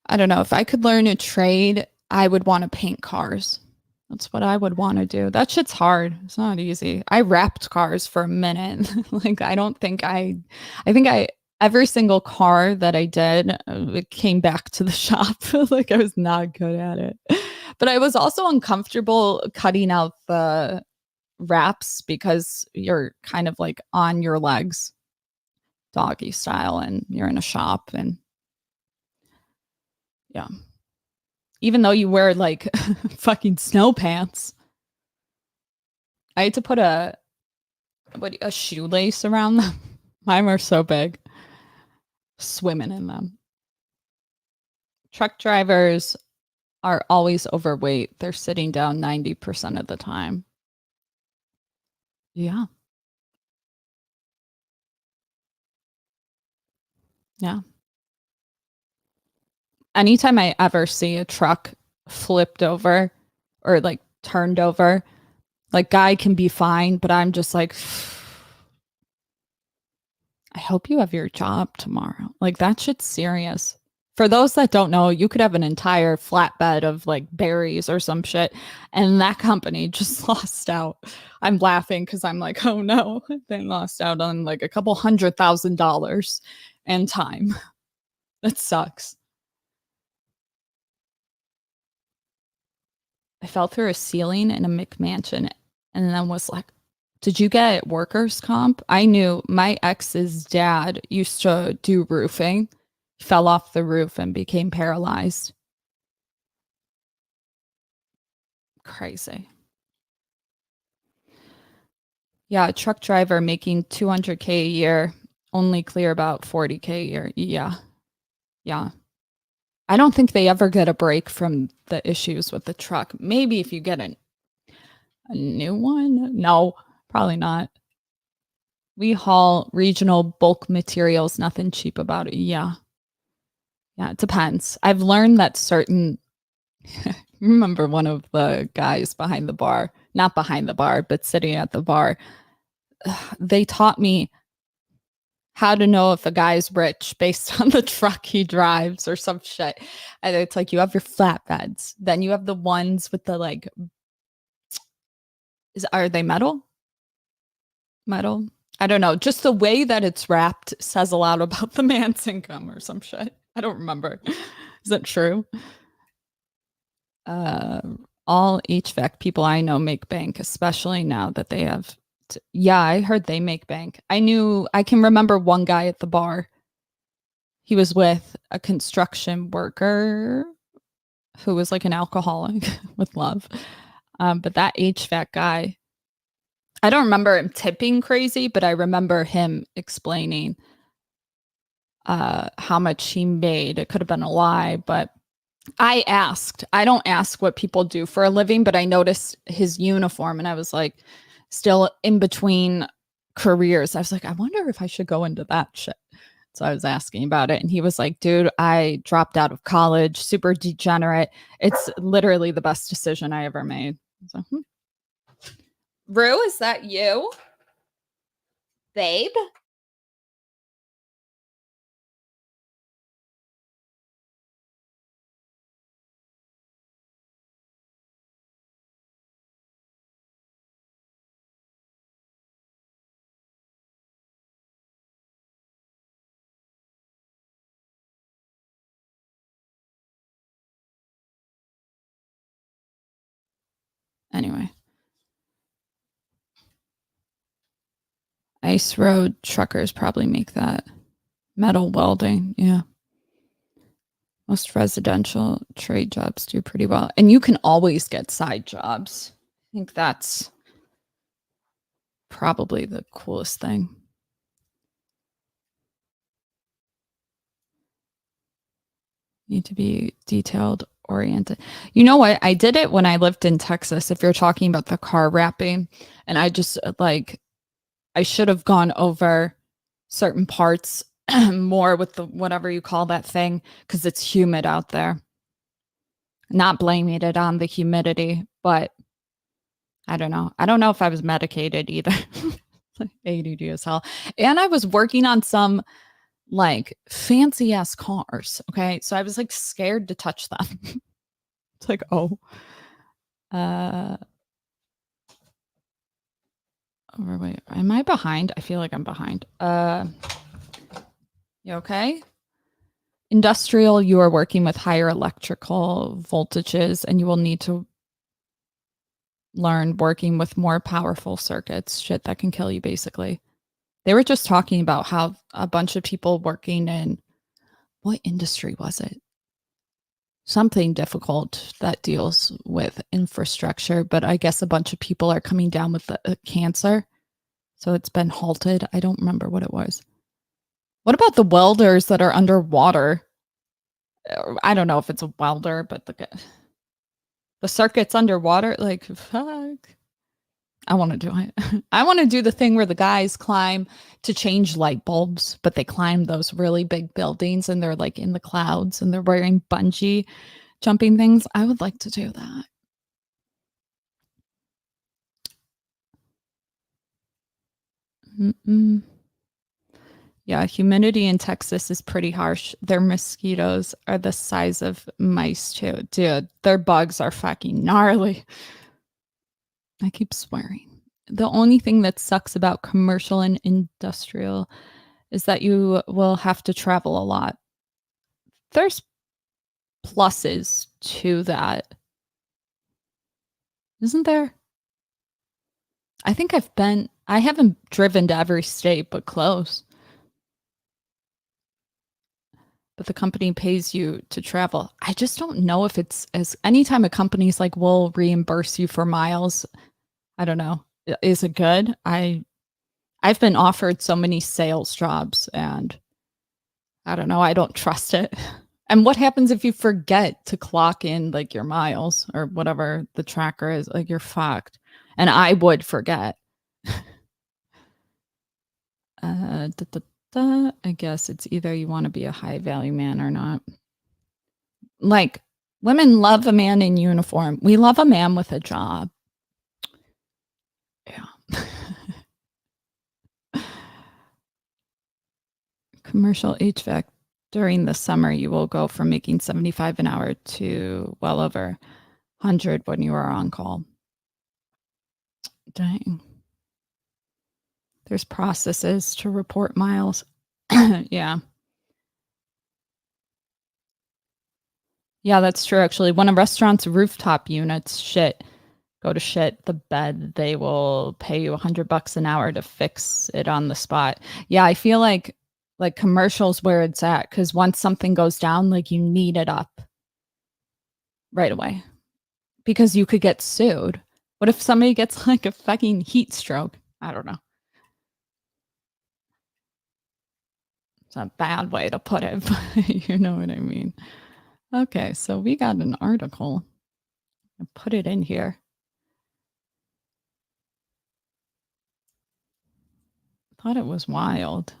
S1: I don't know. If I could learn a trade, I would want to paint cars. That's what I would want to do. That shit's hard. It's not easy. I wrapped cars for a minute. Like, I think every single car that I did, it came back to the shop. Like, I was not good at it. But I was also uncomfortable cutting out the wraps because you're kind of like on your legs, doggy style, and you're in a shop. And yeah, even though you wear like fucking snow pants, I had to put a shoelace around them. Mine were so big, swimming in them. Truck drivers are always overweight. They're sitting down 90% of the time. Yeah. Yeah. Anytime I ever see a truck flipped over or like turned over, like guy can be fine, but I'm just like, I hope you have your job tomorrow. Like that shit's serious. For those that don't know, you could have an entire flatbed of like berries or some shit, and that company just lost out. I'm laughing because I'm like, oh no, they lost out on like a couple $100,000 and time. That sucks. I fell through a ceiling in a McMansion and then was like, did you get workers' comp? I knew my ex's dad used to do roofing, fell off the roof and became paralyzed. Crazy. Yeah, a truck driver making 200K a year, only clear about 40K a year. Yeah. Yeah. I don't think they ever get a break from the issues with the truck. Maybe if you get a new one. No, probably not. We haul regional bulk materials, nothing cheap about it. Yeah. Yeah, it depends. I've learned that certain remember one of the guys behind the bar, not behind the bar, but sitting at the bar. They taught me how to know if a guy's rich based on the truck he drives or some shit. And it's like you have your flatbeds, then you have the ones with the like are they metal? Metal? I don't know. Just the way that it's wrapped says a lot about the man's income or some shit. I don't remember. Is that true? Uh, all HVAC people I know make bank, especially now that they have. Yeah, I heard they make bank. I can remember one guy at the bar. He was with a construction worker who was like an alcoholic with love. But that HVAC guy, I don't remember him tipping crazy, but I remember him explaining how much he made. It could have been a lie, but I asked. I don't ask what people do for a living, but I noticed his uniform and I was like, still in between careers. I was like, I wonder if I should go into that shit. So I was asking about it. And he was like, dude, I dropped out of college, super degenerate. It's literally the best decision I ever made. So, Rue, is that you? Babe? Anyway. Ice road truckers probably make that. Metal welding, yeah. Most residential trade jobs do pretty well. And you can always get side jobs. I think that's probably the coolest thing. Need to be detailed oriented. You know what? I did it when I lived in Texas. If you're talking about the car wrapping, and I just like, I should have gone over certain parts more with the whatever you call that thing because it's humid out there. Not blaming it on the humidity, but I don't know. I don't know if I was medicated either. ADD as hell. And I was working on some like fancy ass cars. Okay. So I was like scared to touch them. It's like, oh. Wait, am I behind? I feel like I'm behind. You okay? Industrial, you are working with higher electrical voltages and you will need to learned working with more powerful circuits, shit that can kill you, basically. They were just talking about how a bunch of people working in, what industry was it? Something difficult that deals with infrastructure, but I guess a bunch of people are coming down with cancer. So it's been halted. I don't remember what it was. What about the welders that are underwater? I don't know if it's a welder, but the circuits underwater, like, fuck. I want to do it. I want to do the thing where the guys climb to change light bulbs, but they climb those really big buildings and they're like in the clouds and they're wearing bungee jumping things. I would like to do that. Mm-mm. Yeah, humidity in Texas is pretty harsh. Their mosquitoes are the size of mice, too. Dude, their bugs are fucking gnarly. I keep swearing. The only thing that sucks about commercial and industrial is that you will have to travel a lot. There's pluses to that, isn't there? I haven't driven to every state, but close. But the company pays you to travel. I just don't know if it's as anytime a company's like, we'll reimburse you for miles. I don't know. Is it good? I've been offered so many sales jobs and I don't know. I don't trust it. And what happens if you forget to clock in like your miles or whatever the tracker is? Like you're fucked. And I would forget. Da, da, da. I guess it's either you want to be a high value man or not. Like women love a man in uniform. We love a man with a job. Yeah. Commercial HVAC during the summer, you will go from making 75 an hour to well over 100 when you are on call. Dang. There's processes to report miles. Yeah. Yeah, that's true. Actually, when a restaurant's rooftop units go to shit the bed, they will pay you $100 an hour to fix it on the spot. Yeah, I feel like commercials where it's at because once something goes down, like you need it up right away because you could get sued. What if somebody gets like a fucking heat stroke? I don't know. It's a bad way to put it, but you know what I mean. Okay, so we got an article. I put it in here. Thought it was wild.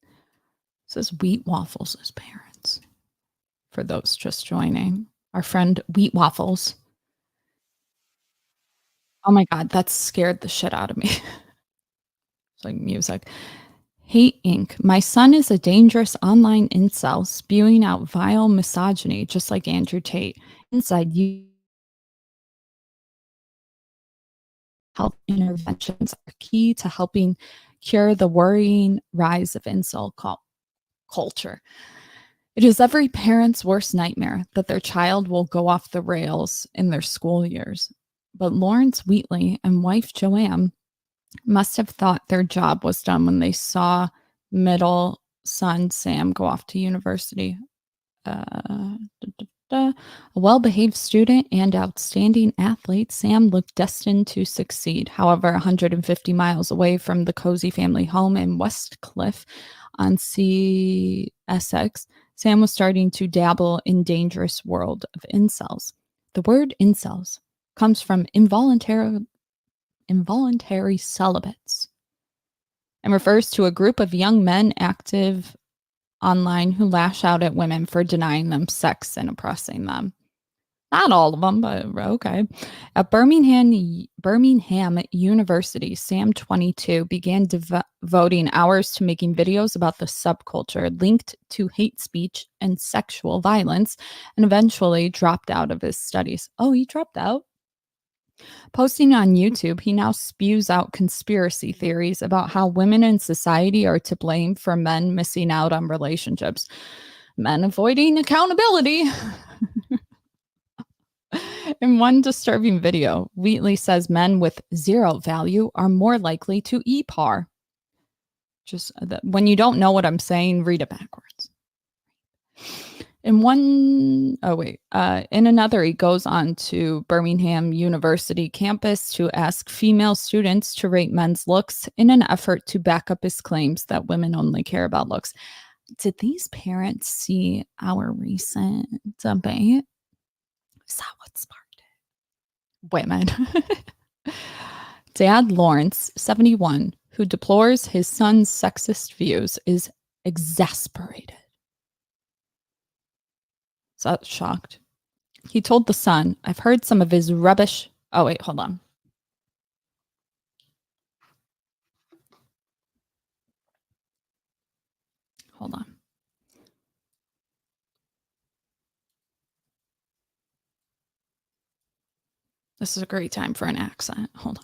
S1: It says wheat waffles as parents. For those just joining, our friend Wheat Waffles. Oh my God, that scared the shit out of me. It's like music. Hate Inc. My son is a dangerous online incel spewing out vile misogyny, just like Andrew Tate. Inside you, health interventions are key to helping cure the worrying rise of incel culture. It is every parent's worst nightmare that their child will go off the rails in their school years. But Lawrence Wheatley and wife Joanne must have thought their job was done when they saw middle son Sam go off to university. A well-behaved student and outstanding athlete, Sam looked destined to succeed. However, 150 miles away from the cozy family home in Westcliff on Sea, Essex, Sam was starting to dabble in dangerous world of incels. The word incels comes from involuntary celibates and refers to a group of young men active online who lash out at women for denying them sex and oppressing them. Not all of them, but okay. At Birmingham University, Sam, 22, began devoting hours to making videos about the subculture linked to hate speech and sexual violence, and eventually dropped out of his studies. Oh, he dropped out? Posting on YouTube, he now spews out conspiracy theories about how women in society are to blame for men missing out on relationships, men avoiding accountability. In one disturbing video, Wheatley says men with zero value are more likely to EPAR. Just when you don't know what I'm saying, read it backwards. In another, he goes on to Birmingham University campus to ask female students to rate men's looks in an effort to back up his claims that women only care about looks. Did these parents see our recent debate? Is that what sparked it? Wait a minute. Dad Lawrence, 71, who deplores his son's sexist views, is exasperated. So shocked. He told the son, I've heard some of his rubbish. Oh, wait, hold on. Hold on. This is a great time for an accent. Hold on.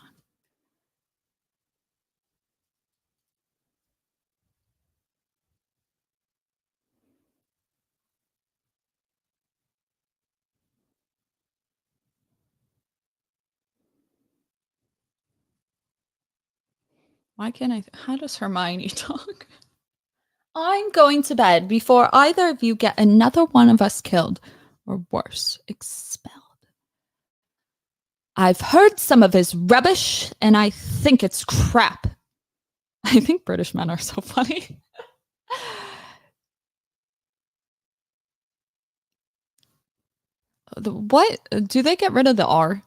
S1: Why can't I? How does Hermione talk? I'm going to bed before either of you get another one of us killed, or worse, expelled. I've heard some of his rubbish, and I think it's crap. I think British men are so funny. What? Do they get rid of the R?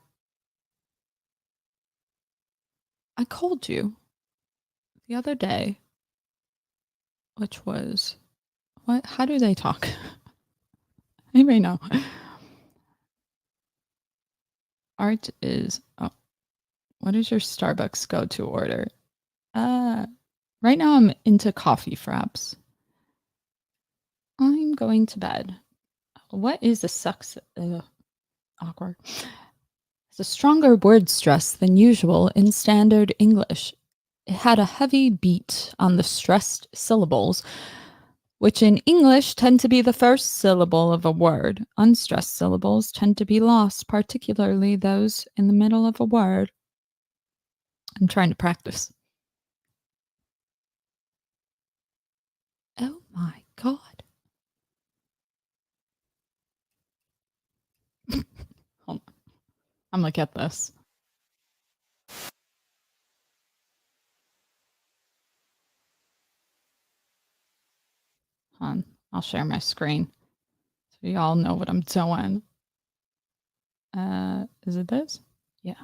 S1: I called you the other day, which was what? How do they talk? Anybody know? Art is. Oh, what is your Starbucks go-to order? Right now I'm into coffee fraps. I'm going to bed. What is a sucks? Awkward. It's a stronger word stress than usual in standard English. It had a heavy beat on the stressed syllables, which in English tend to be the first syllable of a word. Unstressed syllables tend to be lost, particularly those in the middle of a word. I'm trying to practice. Oh my God. Hold on. I'm gonna get this. I'll share my screen so you all know what I'm doing. Is it this? Yeah.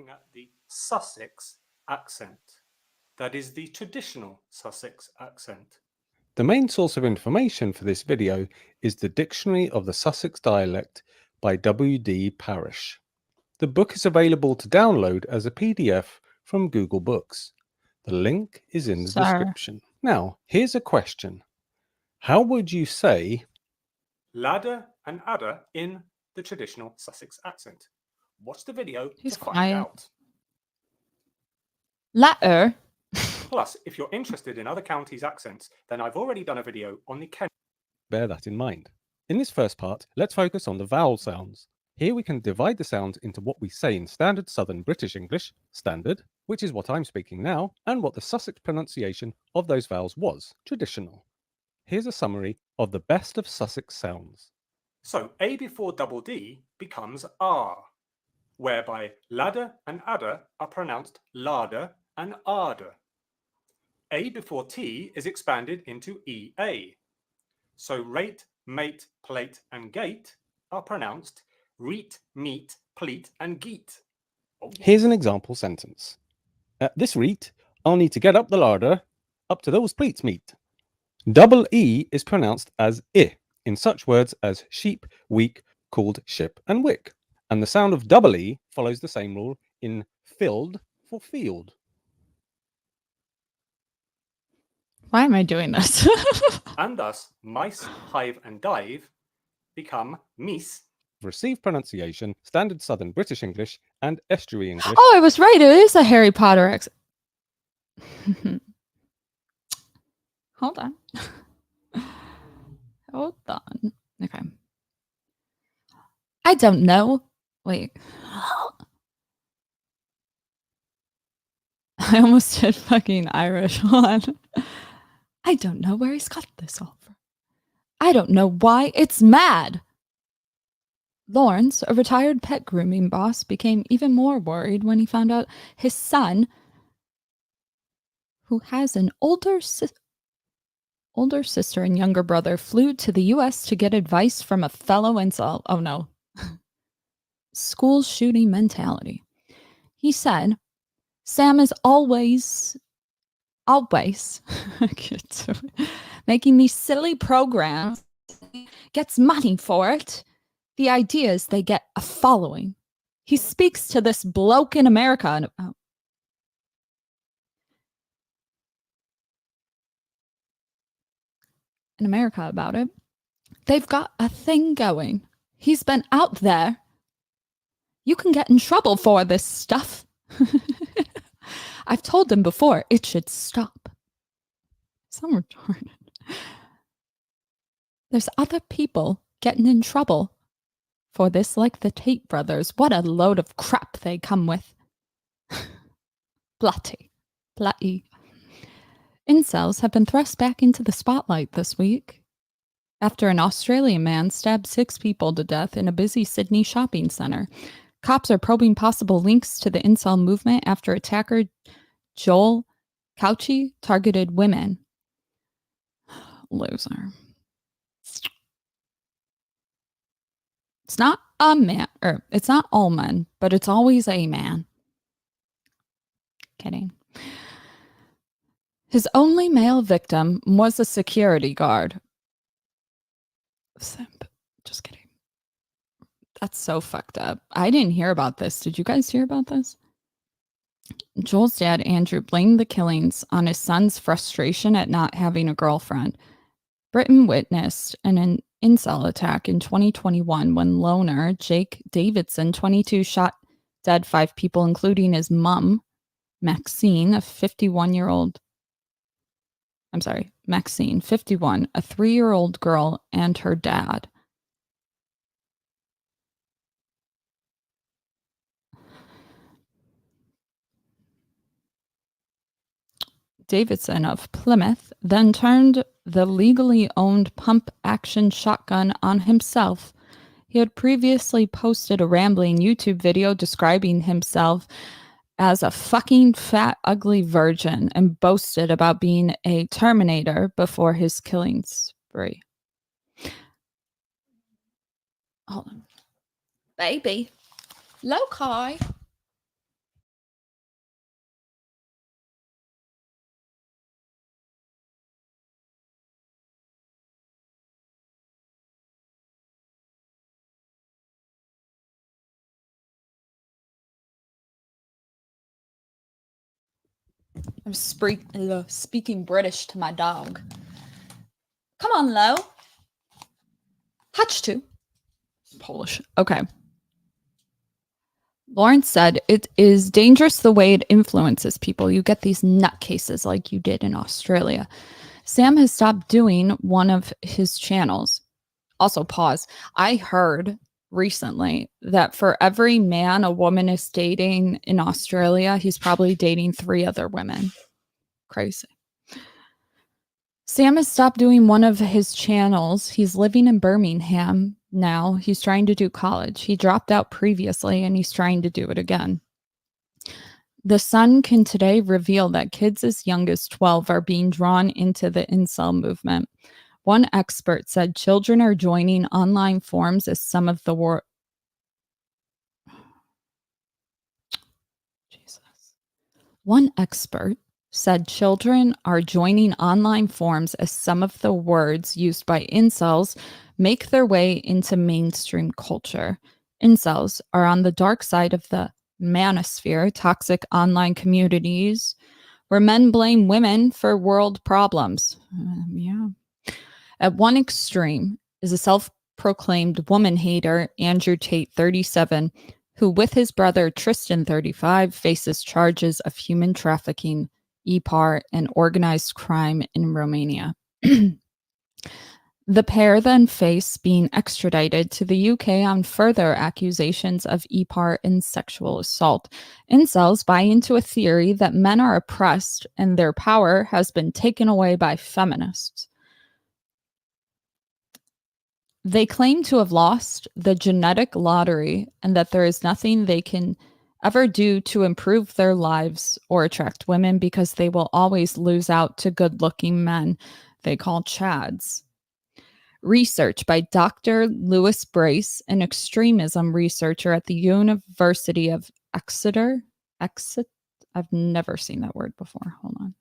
S3: At the Sussex accent. That is the traditional Sussex accent. The main source of information for this video is the Dictionary of the Sussex Dialect by W.D. Parish. The book is available to download as a PDF from Google Books. The link is in the description. Now, here's a question. How would you say ladder and adder in the traditional Sussex accent? Watch the video to find out.
S1: Ladder.
S3: Plus, if you're interested in other counties' accents, then I've already done a video on the Kent. Bear that in mind. In this first part, let's focus on the vowel sounds. Here we can divide the sounds into what we say in standard Southern British English, standard, which is what I'm speaking now, and what the Sussex pronunciation of those vowels was, traditional. Here's a summary of the best of Sussex sounds. So A before double D becomes R, whereby ladder and adder are pronounced larder and arder. A before T is expanded into EA. So rate, mate, plate, and gate are pronounced reet, meet, pleat, and geet. Oh, yes. Here's an example sentence. At this reet, I'll need to get up the larder, up to those pleats meet. Double E is pronounced as I in such words as sheep, week, called ship, and wick. And the sound of double E follows the same rule in filled for field.
S1: Why am I doing this?
S3: And thus, mice, hive, and dive become meese. Received pronunciation, standard Southern British English, and estuary English.
S1: Oh, I was right. It is a Harry Potter accent. Hold on. Hold on. Okay. I don't know. Wait. I almost did fucking Irish. Hold on. I don't know where he's got this all from. I don't know why it's mad. Lawrence, a retired pet grooming boss, became even more worried when he found out his son, who has an older sister and younger brother, flew to the US to get advice from a fellow incel. Oh no. School shooting mentality. He said, Sam is always making these silly programs, gets money for it. The idea is they get a following. He speaks to this bloke in America. In America about it. They've got a thing going. He's been out there. You can get in trouble for this stuff. I've told him before, it should stop. So retarded. There's other people getting in trouble for this, like the Tate brothers. What a load of crap they come with. Bloody. Incels have been thrust back into the spotlight this week after an Australian man stabbed 6 people to death in a busy Sydney shopping centre. Cops are probing possible links to the incel movement after attacker Joel Cauchy targeted women. Loser. It's not a man, or it's not all men, but it's always a man. Kidding. His only male victim was a security guard. Simp. Just kidding. That's so fucked up. I didn't hear about this. Did you guys hear about this? Joel's dad, Andrew, blamed the killings on his son's frustration at not having a girlfriend. Britain witnessed an incel attack in 2021 when loner Jake Davidson, 22, shot dead 5 people, including his mom, Maxine, a 51-year-old. Maxine, 51, a 3-year-old girl, and her dad. Davidson of Plymouth then turned the legally owned pump-action shotgun on himself. He had previously posted a rambling YouTube video describing himself as a fucking fat, ugly virgin and boasted about being a Terminator before his killing spree. Hold on. Baby. Loci. I'm speaking British to my dog. Come on, Lo. Hatch to. Polish. Okay. Lawrence said, it is dangerous the way it influences people. You get these nutcases like you did in Australia. Sam has stopped doing one of his channels. Also, pause. I heard recently that for every man a woman is dating in Australia, he's probably dating 3 other women. Crazy. Sam has stopped doing one of his channels. He's living in Birmingham now. He's trying to do college. He dropped out previously and he's trying to do it again. The Sun can today reveal that kids as young as 12 are being drawn into the incel movement. One expert said children are joining online forums as some of the One expert said children are joining online forums as some of the words used by incels make their way into mainstream culture. Incels are on the dark side of the manosphere, toxic online communities where men blame women for world problems. Yeah. At one extreme is a self-proclaimed woman hater, Andrew Tate, 37, who with his brother Tristan, 35, faces charges of human trafficking, EPAR, and organized crime in Romania. The pair then face being extradited to the UK on further accusations of EPAR and sexual assault. Incels buy into a theory that men are oppressed and their power has been taken away by feminists. They claim to have lost the genetic lottery and that there is nothing they can ever do to improve their lives or attract women because they will always lose out to good-looking men they call chads. Research by Dr. Lewis Brace, an extremism researcher at the University of Exeter. I've never seen that word before. Hold on.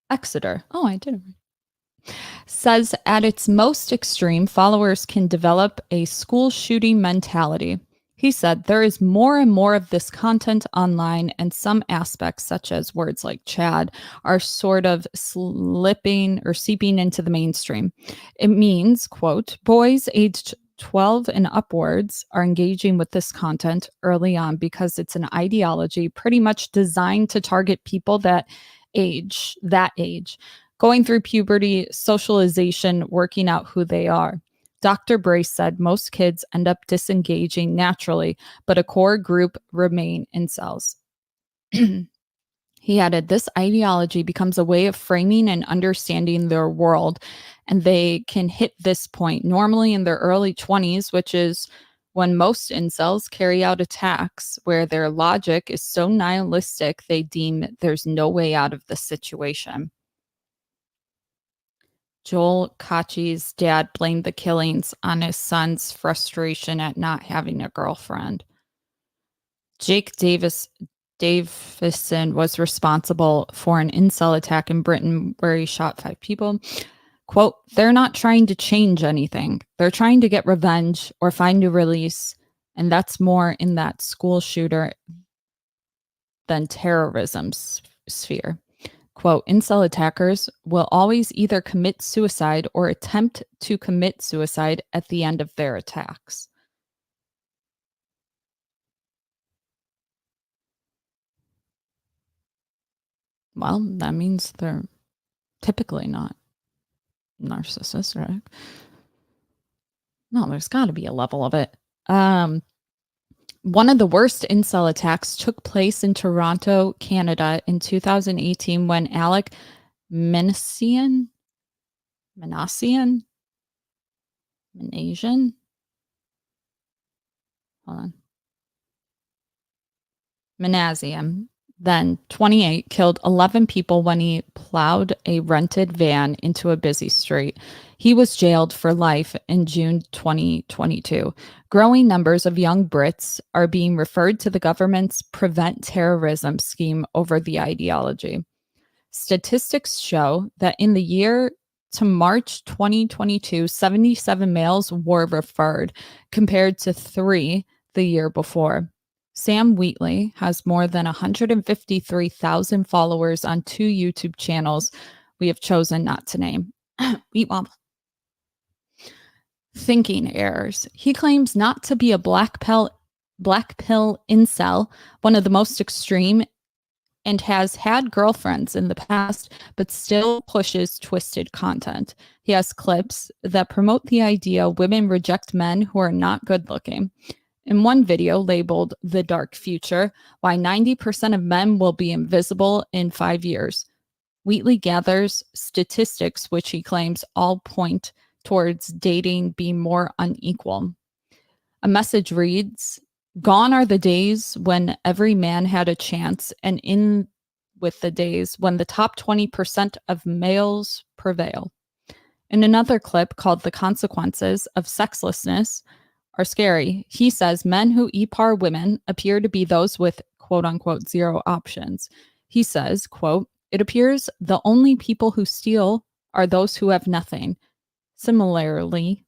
S1: Exeter. Oh, I did it. Says at its most extreme, followers can develop a school shooting mentality. He said there is more and more of this content online, and some aspects, such as words like Chad, are sort of slipping or seeping into the mainstream. It means, quote, boys aged 12 and upwards are engaging with this content early on because it's an ideology pretty much designed to target people that age, going through puberty, socialization, working out who they are. Dr. Brace said most kids end up disengaging naturally, but a core group remain incels. He added, this ideology becomes a way of framing and understanding their world, and they can hit this point normally in their early 20s, which is when most incels carry out attacks where their logic is so nihilistic they deem there's no way out of the situation. Joel Kachi's dad blamed the killings on his son's frustration at not having a girlfriend. Jake Davison was responsible for an incel attack in Britain where he shot 5 people. Quote, they're not trying to change anything. They're trying to get revenge or find a release, and that's more in that school shooter than terrorism sphere. Quote, incel attackers will always either commit suicide or attempt to commit suicide at the end of their attacks. Well, that means they're typically not narcissistic. No, there's got to be a level of it. One of the worst incel attacks took place in Toronto, Canada in 2018 when Alec Minassian, hold on. Manassian, then 28, killed 11 people when he plowed a rented van into a busy street. He was jailed for life in June 2022. Growing numbers of young Brits are being referred to the government's Prevent Terrorism scheme over the ideology. Statistics show that in the year to March 2022, 77 males were referred, compared to 3 the year before. Sam Wheatley has more than 153,000 followers on 2 YouTube channels we have chosen not to name. Thinking errors. He claims not to be a black pill incel, one of the most extreme, and has had girlfriends in the past, but still pushes twisted content. He has clips that promote the idea women reject men who are not good looking. In one video labeled The Dark Future, why 90% of men will be invisible in 5 years, Wheatley gathers statistics which he claims all point towards dating being more unequal. A message reads, gone are the days when every man had a chance, and in with the days when the top 20% of males prevail. In another clip called The Consequences of Sexlessness are scary, he says men who EPAR women appear to be those with quote unquote 0 options. He says, quote, it appears the only people who steal are those who have nothing. Similarly,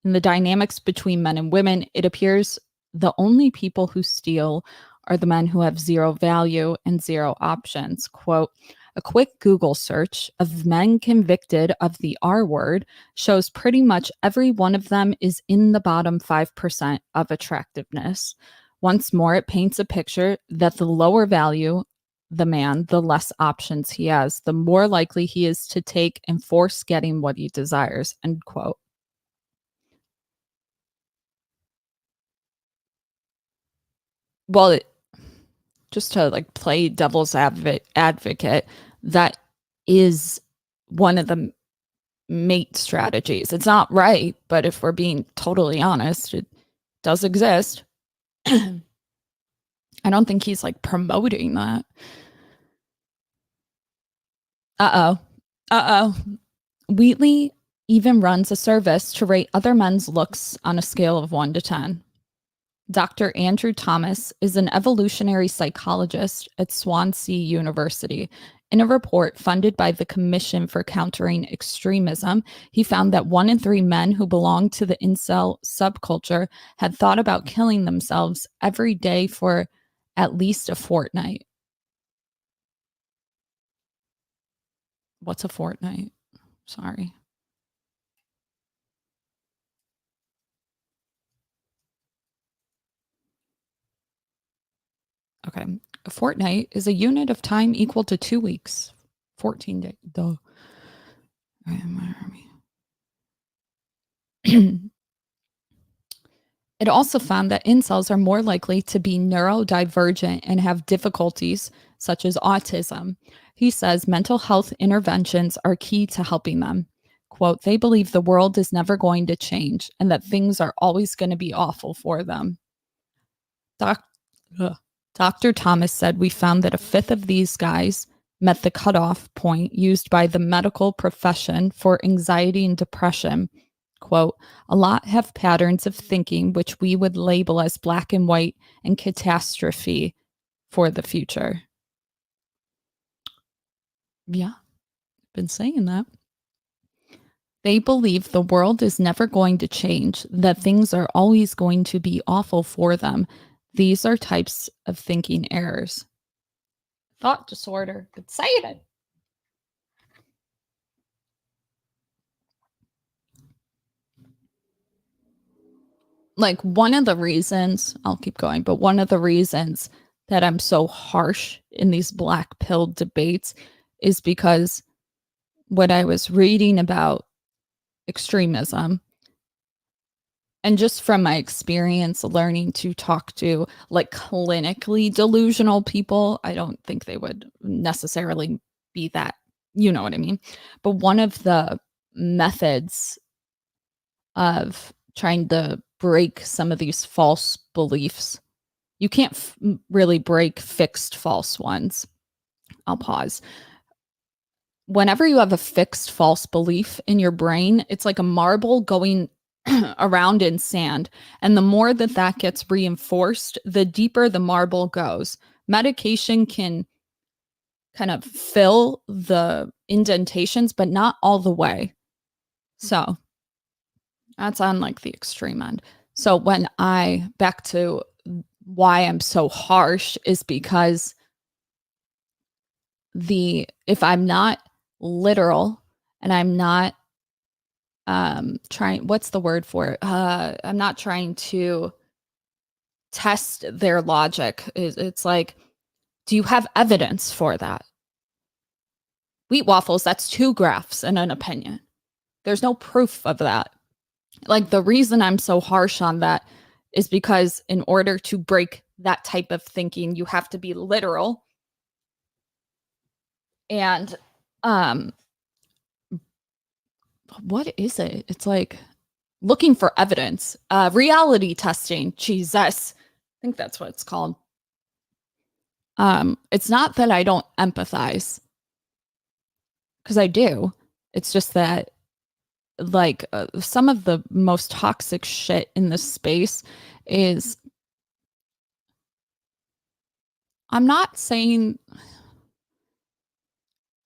S1: in the dynamics between men and women, it appears the only people who steal are the men who have 0 value and 0 options. Quote, a quick Google search of men convicted of the R word shows pretty much every one of them is in the bottom 5% of attractiveness. Once more, it paints a picture that the lower value, the man, the less options he has, the more likely he is to take and force getting what he desires, end quote. Well, just to like play devil's advocate, that is one of the mate strategies. It's not right, but if we're being totally honest, it does exist. I don't think he's like promoting that. Wheatley even runs a service to rate other men's looks on a scale of 1 to 10. Dr. Andrew Thomas is an evolutionary psychologist at Swansea University. In a report funded by the Commission for Countering Extremism, he found that 1 in 3 men who belonged to the incel subculture had thought about killing themselves every day for at least a fortnight. What's a fortnight? Sorry. Okay. A fortnight is a unit of time equal to 2 weeks. 14 days. Duh. It also found that incels are more likely to be neurodivergent and have difficulties such as autism. He says mental health interventions are key to helping them. Quote, they believe the world is never going to change and that things are always going to be awful for them. Dr. Thomas said we found that 1/5 of these guys met the cutoff point used by the medical profession for anxiety and depression. Quote, a lot have patterns of thinking which we would label as black and white and catastrophe for the future. Yeah, been saying that. They believe the world is never going to change, that things are always going to be awful for them. These are types of thinking errors. Thought disorder. Good saying it. Like one of the reasons, I'll keep going, but one of the reasons that I'm so harsh in these black pill debates is because when I was reading about extremism and just from my experience learning to talk to like clinically delusional people, I don't think they would necessarily be that, you know what I mean? But one of the methods of trying to break some of these false beliefs, you can't really break fixed false ones. I'll pause. Whenever you have a fixed false belief in your brain, it's like a marble going around in sand. And the more that that gets reinforced, the deeper the marble goes. Medication can kind of fill the indentations, but not all the way. So that's on like the extreme end. So back to why I'm so harsh is because if I'm not literal and I'm not what's the word for it? I'm not trying to test their logic. It's like, do you have evidence for that? Wheat waffles, that's 2 graphs and an opinion. There's no proof of that. Like the reason I'm so harsh on that is because in order to break that type of thinking, you have to be literal. And what is it? It's like looking for evidence, reality testing. Jesus, I think that's what it's called. It's not that I don't empathize, because I do. It's just that like some of the most toxic shit in this space is, I'm not saying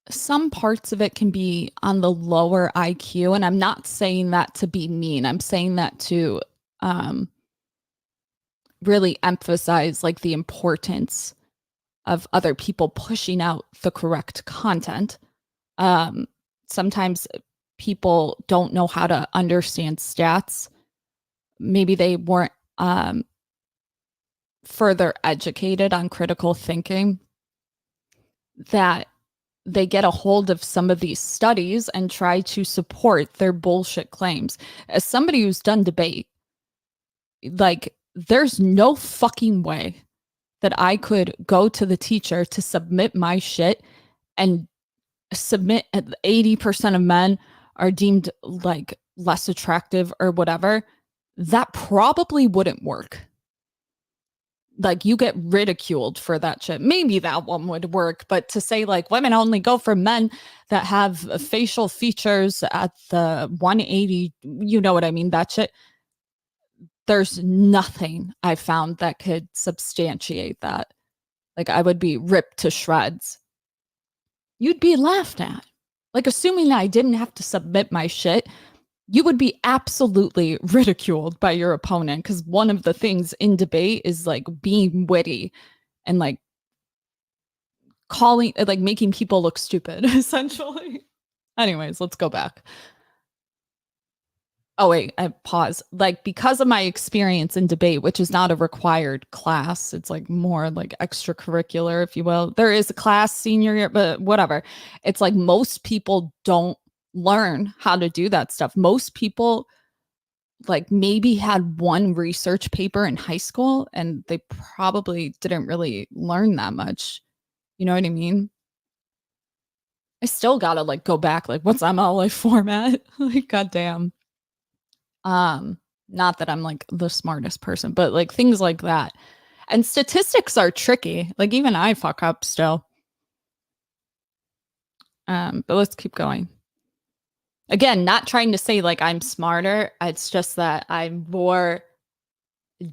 S1: some parts of it can be on the lower IQ, and I'm not saying that to be mean. I'm saying that to really emphasize like the importance of other people pushing out the correct content. Sometimes people don't know how to understand stats. Maybe they weren't further educated on critical thinking. that they get a hold of some of these studies and try to support their bullshit claims. As somebody who's done debate, like, there's no fucking way that I could go to the teacher to submit my shit and submit 80% of men are deemed like less attractive or whatever. That probably wouldn't work. Like, you get ridiculed for that shit. Maybe that one would work, but to say like women only go for men that have facial features at the 180, you know what I mean? That shit. There's nothing I found that could substantiate that. Like, I would be ripped to shreds. You'd be laughed at. Like, assuming that I didn't have to submit my shit, you would be absolutely ridiculed by your opponent, because one of the things in debate is like being witty and like calling, like making people look stupid, essentially. Anyways, let's go back. Oh, wait, I pause. Like, because of my experience in debate, which is not a required class, it's like more like extracurricular, if you will. There is a class senior year, but whatever. It's like most people don't learn how to do that stuff. Most people like maybe had one research paper in high school and they probably didn't really learn that much. You know what I mean? I still gotta like go back, like, what's MLA format? Like, goddamn. Not that I'm like the smartest person, but like things like that. And statistics are tricky. Like, even I fuck up still. But let's keep going. Again, not trying to say like I'm smarter. It's just that I'm more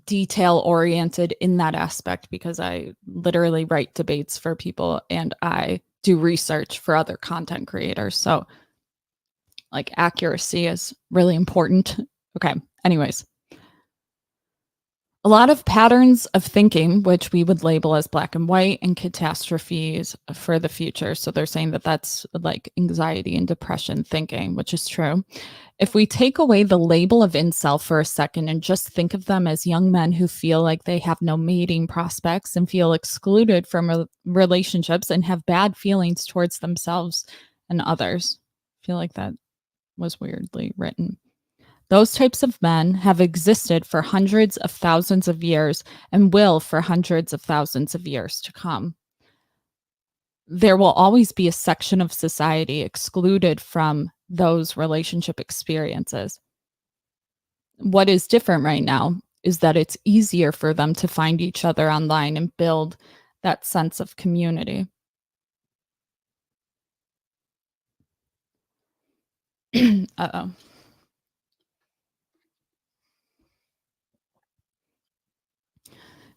S1: detail oriented in that aspect because I literally write debates for people and I do research for other content creators. So like accuracy is really important. Okay. Anyways, a lot of patterns of thinking, which we would label as black and white, and catastrophes for the future. So they're saying that that's like anxiety and depression thinking, which is true. If we take away the label of incel for a second and just think of them as young men who feel like they have no mating prospects and feel excluded from relationships and have bad feelings towards themselves and others. I feel like that was weirdly written. Those types of men have existed for hundreds of thousands of years and will for hundreds of thousands of years to come. There will always be a section of society excluded from those relationship experiences. What is different right now is that it's easier for them to find each other online and build that sense of community. Uh-oh.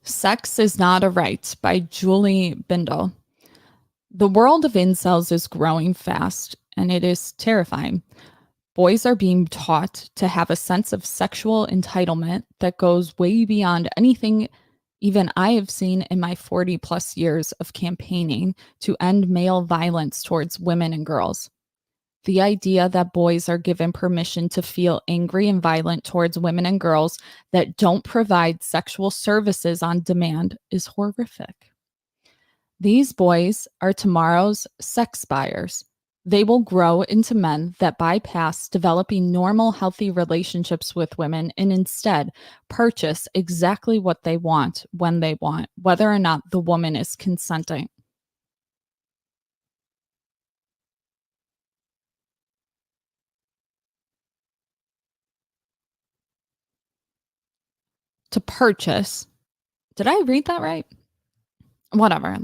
S1: Sex is Not a Right by Julie Bindel. The world of incels is growing fast, and it is terrifying. Boys are being taught to have a sense of sexual entitlement that goes way beyond anything even I have seen in my 40 plus years of campaigning to end male violence towards women and girls. The idea that boys are given permission to feel angry and violent towards women and girls that don't provide sexual services on demand is horrific. These boys are tomorrow's sex buyers. They will grow into men that bypass developing normal, healthy relationships with women and instead purchase exactly what they want when they want, whether or not the woman is consenting. To purchase. Did I read that right? Whatever.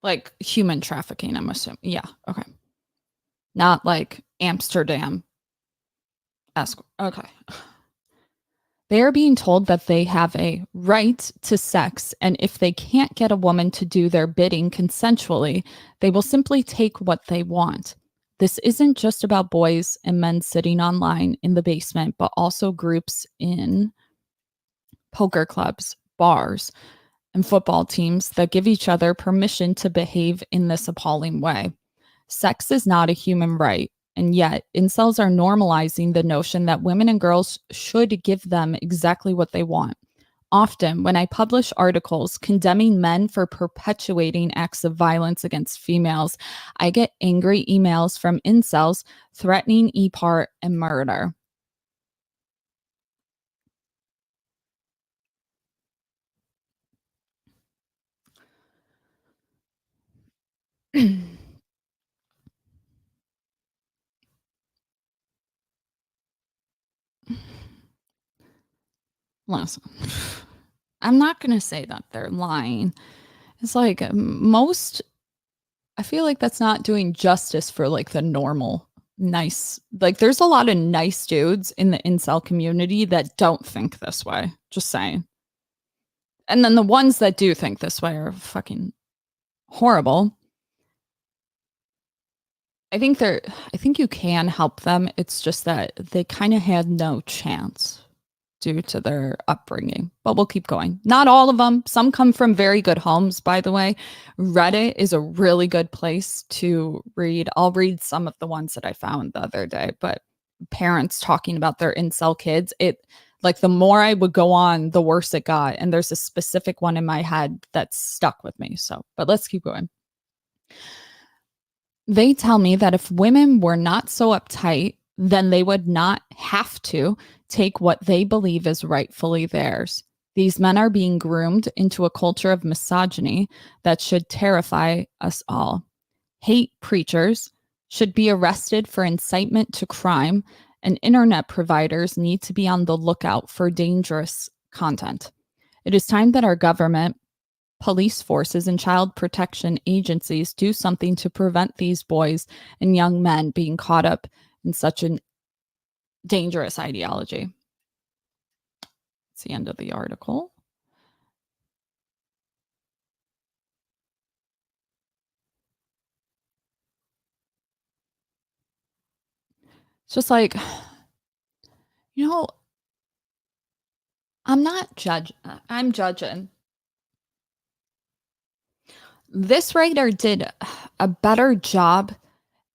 S1: Like human trafficking, I'm assuming. Yeah. Okay. Not like Amsterdam. Okay. They are being told that they have a right to sex, and if they can't get a woman to do their bidding consensually, they will simply take what they want. This isn't just about boys and men sitting online in the basement, but also groups in poker clubs, bars, and football teams that give each other permission to behave in this appalling way. Sex is not a human right, and yet incels are normalizing the notion that women and girls should give them exactly what they want. often when I publish articles condemning men for perpetuating acts of violence against females, I get angry emails from incels threatening e-part and murder. Listen, I'm not going to say that they're lying. It's like I feel like that's not doing justice for like the normal, nice, like there's a lot of nice dudes in the incel community that don't think this way. Just saying. And then the ones that do think this way are fucking horrible. I think you can help them. It's just that they kind of had no chance due to their upbringing. But we'll keep going. Not all of them. Some come from very good homes, by the way. Reddit is a really good place to read. I'll read some of the ones that I found the other day, but parents talking about their incel kids, it like the more I would go on, the worse it got. And there's a specific one in my head that stuck with me. So, but let's keep going. They tell me that if women were not so uptight, then they would not have to take what they believe is rightfully theirs. These men are being groomed into a culture of misogyny that should terrify us all. Hate preachers should be arrested for incitement to crime, and internet providers need to be on the lookout for dangerous content. It is time that our government, police forces, and child protection agencies do something to prevent these boys and young men being caught up in such a dangerous ideology. It's the end of the article. It's just like, I'm not I'm judging. This writer did a better job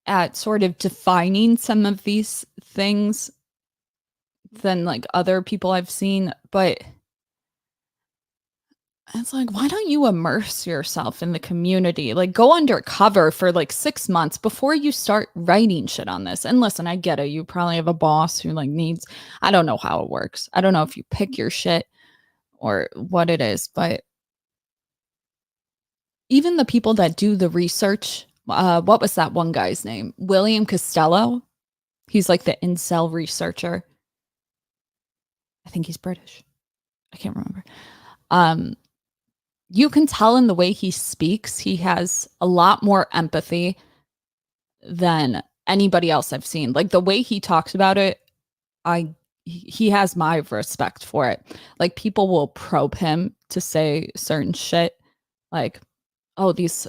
S1: at sort of defining some of these things than like other people I've seen, but it's like, why don't you immerse yourself in the community? Like, go undercover for like 6 months before you start writing shit on this. And listen, I get it. You probably have a boss who like needs, I don't know how it works. I don't know if you pick your shit or what it is, but even the people that do the research, what was that one guy's name? William Costello. He's like the incel researcher. I think he's British. I can't remember. You can tell in the way he speaks, he has a lot more empathy than anybody else I've seen. Like the way he talks about it, he has my respect for it. Like people will probe him to say certain shit, like, oh, these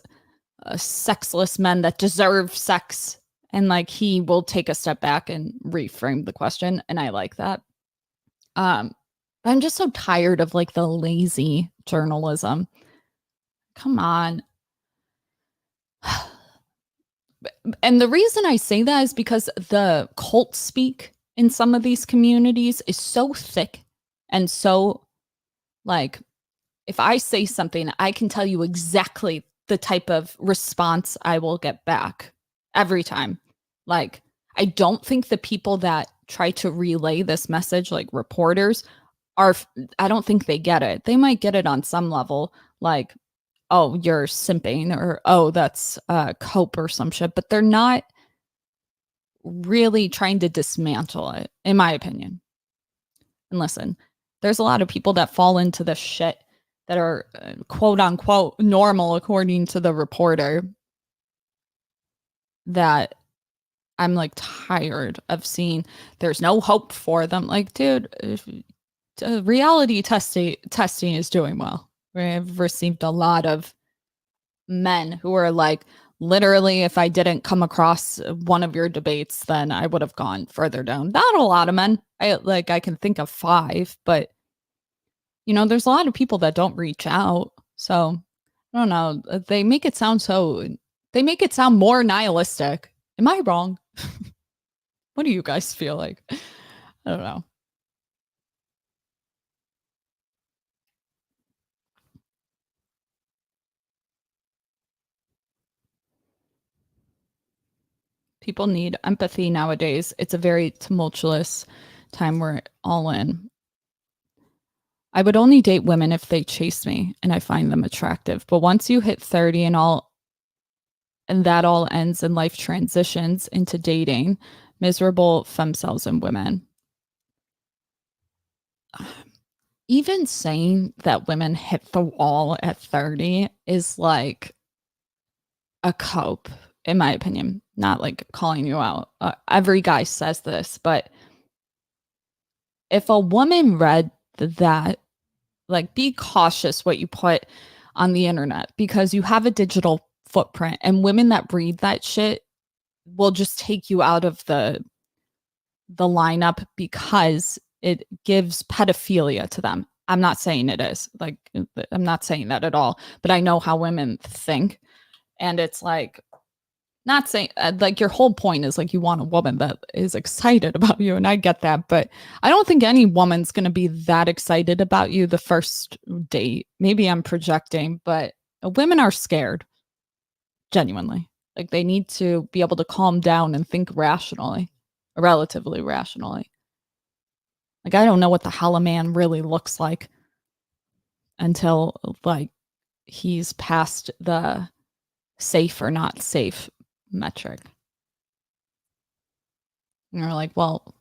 S1: sexless men that deserve sex, and like he will take a step back and reframe the question, and I like that. I'm just so tired of like the lazy journalism. Come on. And the reason I say that is because the cult speak in some of these communities is so thick and so like, if I say something, I can tell you exactly the type of response I will get back every time. Like, I don't think the people that try to relay this message, like reporters, I don't think they get it. They might get it on some level, like, oh, you're simping, or oh, that's cope or some shit, but they're not really trying to dismantle it, in my opinion. And listen, there's a lot of people that fall into this shit that are quote unquote normal according to the reporter that I'm like tired of seeing. There's no hope for them. Like, dude, reality testing is doing well. I've received a lot of men who are like, literally, if I didn't come across one of your debates, then I would have gone further down. Not a lot of men. I can think of 5, but there's a lot of people that don't reach out. So I don't know. They make it sound more nihilistic. Am I wrong? What do you guys feel like? I don't know. People need empathy nowadays. It's a very tumultuous time. We're all in. I would only date women if they chase me and I find them attractive. But once you hit 30 and that all ends and life transitions into dating, miserable femcells and women. Even saying that women hit the wall at 30 is like a cope, in my opinion. Not like calling you out. Every guy says this, but if a woman read that, like, be cautious what you put on the internet because you have a digital footprint, and women that read that shit will just take you out of the lineup because it gives pedophilia to them. I'm not saying it is. Like, I'm not saying that at all, but I know how women think. And it's like, not saying like your whole point is like you want a woman that is excited about you, and I get that, but I don't think any woman's going to be that excited about you the first date. Maybe I'm projecting, but women are scared, genuinely. Like, they need to be able to calm down and think rationally, relatively rationally. Like, I don't know what the hell a man really looks like until like he's past the safe or not safe metric. And you're like, well,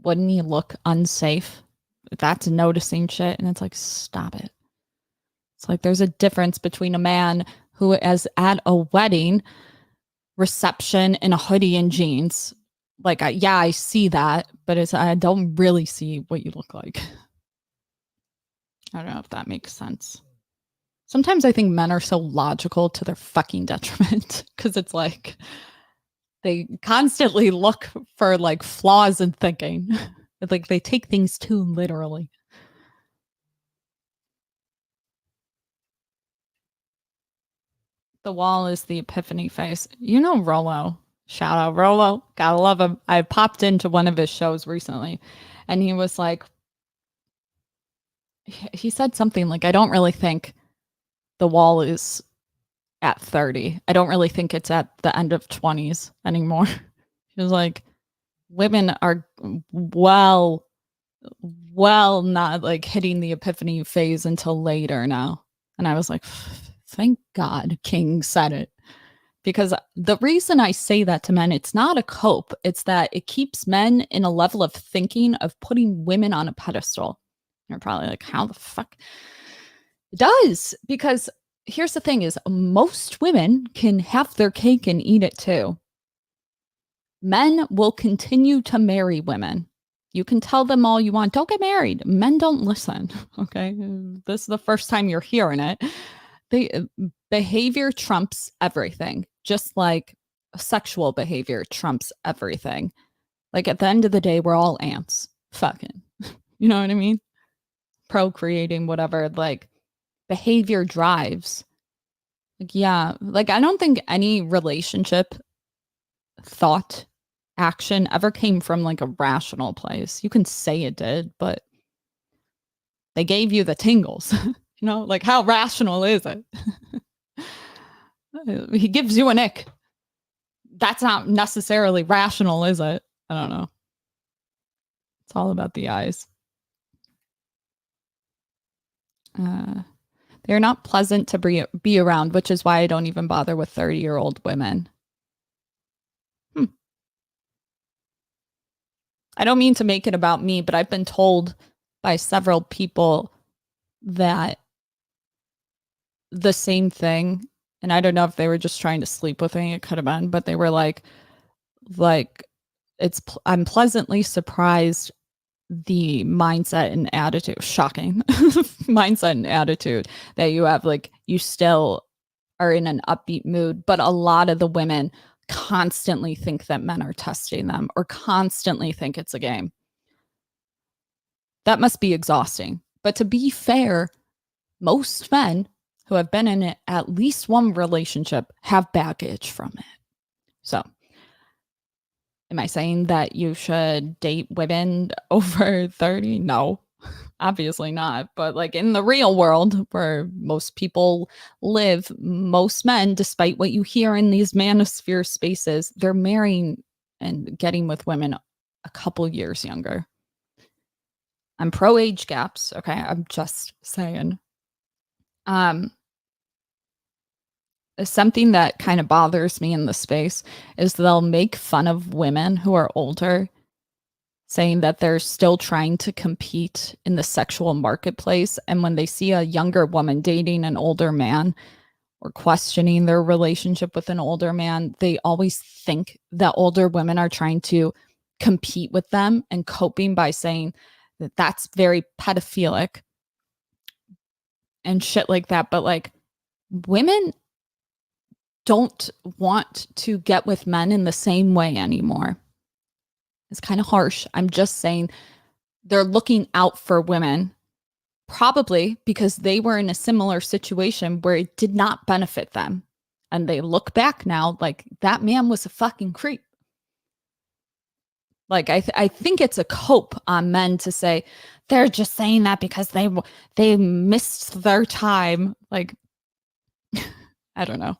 S1: wouldn't he look unsafe? That's noticing shit. And it's like, stop it. It's like there's a difference between a man who is at a wedding reception in a hoodie and jeans. Like, I see that, but I don't really see what you look like. I don't know if that makes sense. Sometimes I think men are so logical to their fucking detriment because it's like they constantly look for like flaws in thinking. Like, they take things too literally. The wall is the epiphany face. You know Rolo. Shout out Rolo. Gotta love him. I popped into one of his shows recently and he was like, he said something like, I don't really think the wall is at 30. I don't really think it's at the end of 20s anymore. He was like, women are well not like hitting the epiphany phase until later now. And I was like, thank God King said it. Because the reason I say that to men, it's not a cope. It's that it keeps men in a level of thinking of putting women on a pedestal. You're probably like, how the fuck? It does. Because here's the thing is most women can have their cake and eat it too. Men will continue to marry women. You can tell them all you want. Don't get married. Men don't listen. Okay. This is the first time you're hearing it. Behavior trumps everything. Just like sexual behavior trumps everything. Like, at the end of the day, we're all ants. Fucking. You know what I mean? Procreating, whatever. Like, behavior drives. Like, yeah. Like, I don't think any relationship, thought, action ever came from like a rational place. You can say it did, but they gave you the tingles. You know, like, how rational is it? He gives you an ick. That's not necessarily rational, is it? I don't know. It's all about the eyes. They're not pleasant to be around, which is why I don't even bother with 30-year-old women. I don't mean to make it about me, but I've been told by several people that the same thing. And I don't know if they were just trying to sleep with me. It could have been, but they were like, I'm pleasantly surprised the mindset and attitude, shocking mindset and attitude that you have. Like, you still are in an upbeat mood, but a lot of the women constantly think that men are testing them or constantly think it's a game. That must be exhausting. But to be fair, most men who have been in at least one relationship have baggage from it. So, am I saying that you should date women over 30? No. obviously not. But like in the real world where most people live, most men, despite what you hear in these manosphere spaces, they're marrying and getting with women a couple years younger. I'm pro age gaps. Okay. I'm just saying. Something that kind of bothers me in the space is they'll make fun of women who are older, saying that they're still trying to compete in the sexual marketplace. And when they see a younger woman dating an older man or questioning their relationship with an older man, they always think that older women are trying to compete with them and coping by saying that that's very pedophilic and shit like that. But like, women don't want to get with men in the same way anymore. It's kind of harsh. I'm just saying they're looking out for women, probably because they were in a similar situation where it did not benefit them. And they look back now like that man was a fucking creep. Like I think it's a cope on men to say they're just saying that because they missed their time. Like, I don't know.